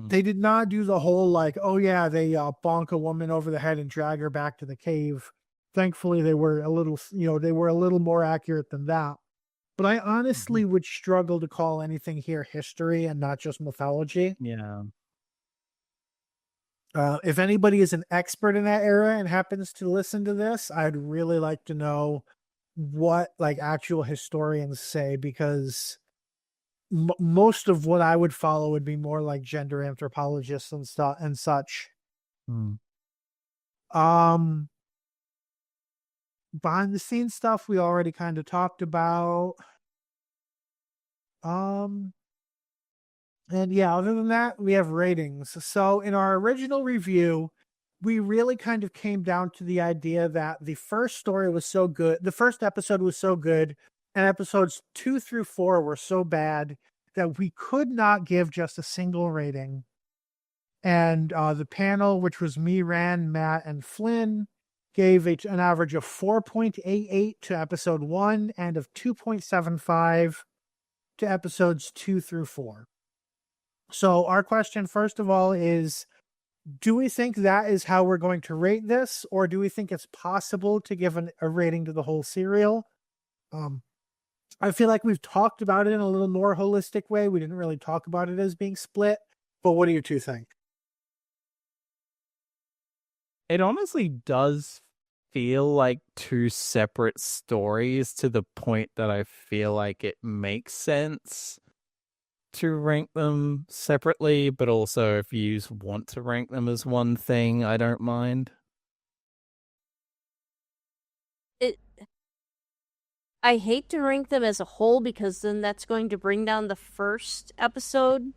D: They did not do the whole like, oh yeah, they bonk a woman over the head and drag her back to the cave. Thankfully, they were a little more accurate than that. But I honestly would struggle to call anything here history and not just mythology.
E: Yeah.
D: If anybody is an expert in that era and happens to listen to this, I'd really like to know what like actual historians say, because most of what I would follow would be more like gender anthropologists and stuff and such. Behind the scenes stuff we already kind of talked about. And yeah, other than that, we have ratings. So in our original review, we really kind of came down to the idea that the first story was so good, the first episode was so good, and episodes 2 through 4 were so bad that we could not give just a single rating. And the panel, which was me, Ran, Matt, and Flynn, gave an average of 4.88 to episode 1 and of 2.75 to episodes 2 through 4. So our question, first of all, is, do we think that is how we're going to rate this, or do we think it's possible to give a rating to the whole serial? I feel like we've talked about it in a little more holistic way. We didn't really talk about it as being split, but what do you two think?
E: It honestly does feel like two separate stories, to the point that I feel like it makes sense to rank them separately, but also if you want to rank them as one thing, I don't mind.
F: I hate to rank them as a whole, because then that's going to bring down the first episode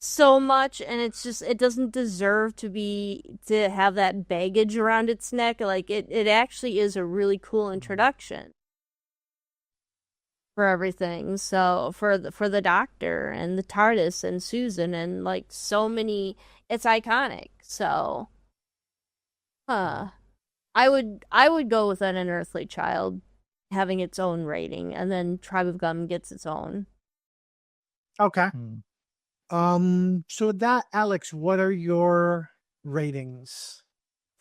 F: so much, and it doesn't deserve to have that baggage around its neck. Like it actually is a really cool introduction for everything. So for the Doctor and the TARDIS and Susan and like so many, it's iconic. So I would go with an Unearthly Child having its own rating, and then Tribe of Gum gets its own.
D: Okay. So with that, Alex, what are your ratings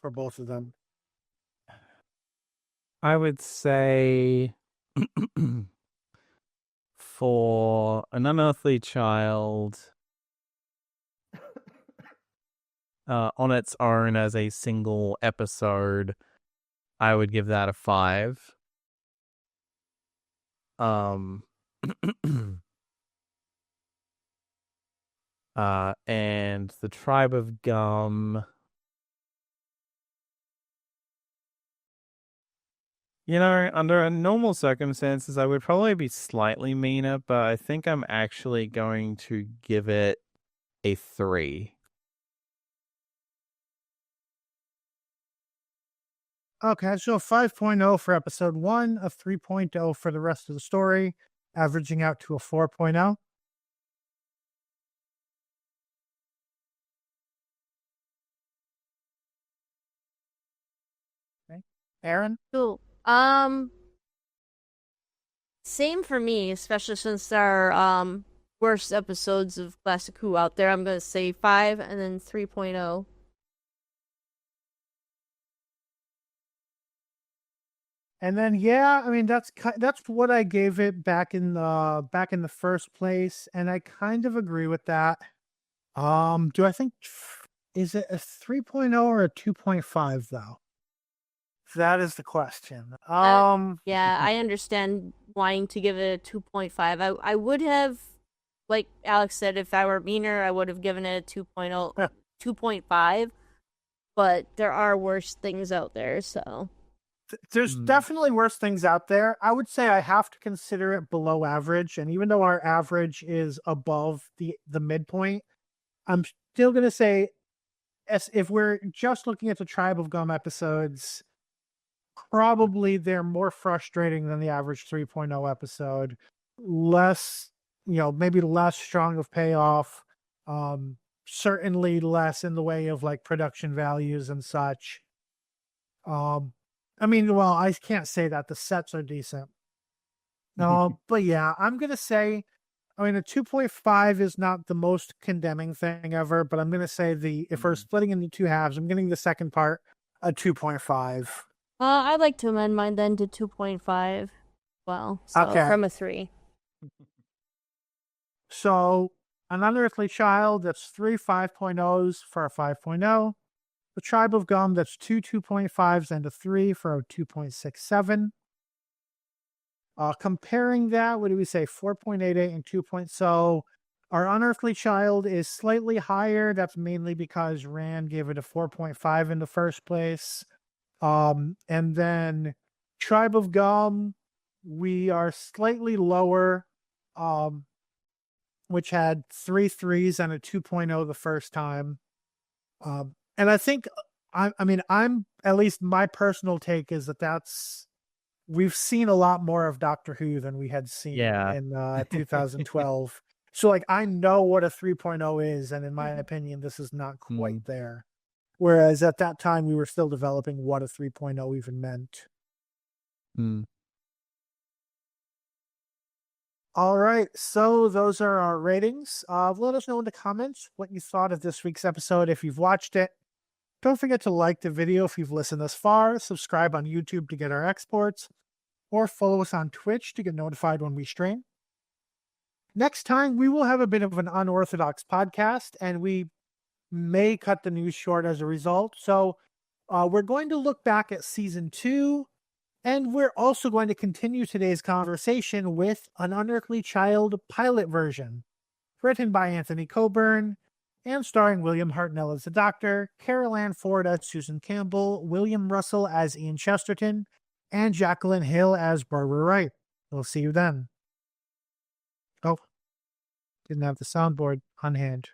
D: for both of them?
E: I would say for An Unearthly Child, on its own as a single episode, I would give that a 5. And the Tribe of Gum. You know, under normal circumstances, I would probably be slightly meaner, but I think I'm actually going to give it a 3.
D: Okay, so 5.0 for episode 1, a 3.0 for the rest of the story, averaging out to a 4.0. Okay. Aaron?
F: Cool. Same for me, especially since there are worst episodes of Classic Who out there. I'm gonna say 5 and then 3.0.
D: And then yeah, I mean that's what I gave it back in the first place, and I kind of agree with that. Do I think is it a 3.0 or a 2.5 though? That is the question.
F: Yeah, I understand wanting to give it a 2.5. I would have, like Alex said, if I were meaner, I would have given it a 2.0, 2.5. But there are worse things out there, so.
D: There's definitely worse things out there. I would say I have to consider it below average, and even though our average is above the midpoint, I'm still gonna say, as if we're just looking at the Tribe of Gum episodes, probably they're more frustrating than the average 3.0 episode. Less, maybe less strong of payoff. Certainly less in the way of like production values and such. I mean, well, I can't say that. The sets are decent. No, but yeah, I'm going to say, I mean, a 2.5 is not the most condemning thing ever, but I'm going to say if we're splitting into two halves, I'm getting the second part a 2.5.
F: I'd like to amend mine then to 2.5. Well, so
D: Okay.
F: From a 3.
D: So, an Unearthly Child, that's 3 5.0s for a 5.0. The Tribe of Gum, that's 2 2.5s and a 3 for a 2.67. Comparing that, what do we say? 4.88 and 2. So our Unearthly Child is slightly higher. That's mainly because Rand gave it a 4.5 in the first place. And then Tribe of Gum, we are slightly lower, which had 3 3s and a 2.0 the first time. And I think, I'm at least my personal take is we've seen a lot more of Doctor Who than we had seen in 2012. So like, I know what a 3.0 is. And in my opinion, this is not quite there. Whereas at that time, we were still developing what a 3.0 even meant. All right, so those are our ratings. Let us know in the comments what you thought of this week's episode if you've watched it. Don't forget to like the video if you've listened this far, subscribe on YouTube to get our exports, or follow us on Twitch to get notified when we stream. Next time, we will have a bit of an unorthodox podcast, and we may cut the news short as a result. So we're going to look back at Season 2, and we're also going to continue today's conversation with an Unearthly Child pilot version, written by Anthony Coburn, and starring William Hartnell as the Doctor, Carol Ann Ford as Susan Campbell, William Russell as Ian Chesterton, and Jacqueline Hill as Barbara Wright. We'll see you then. Oh, didn't have the soundboard on hand.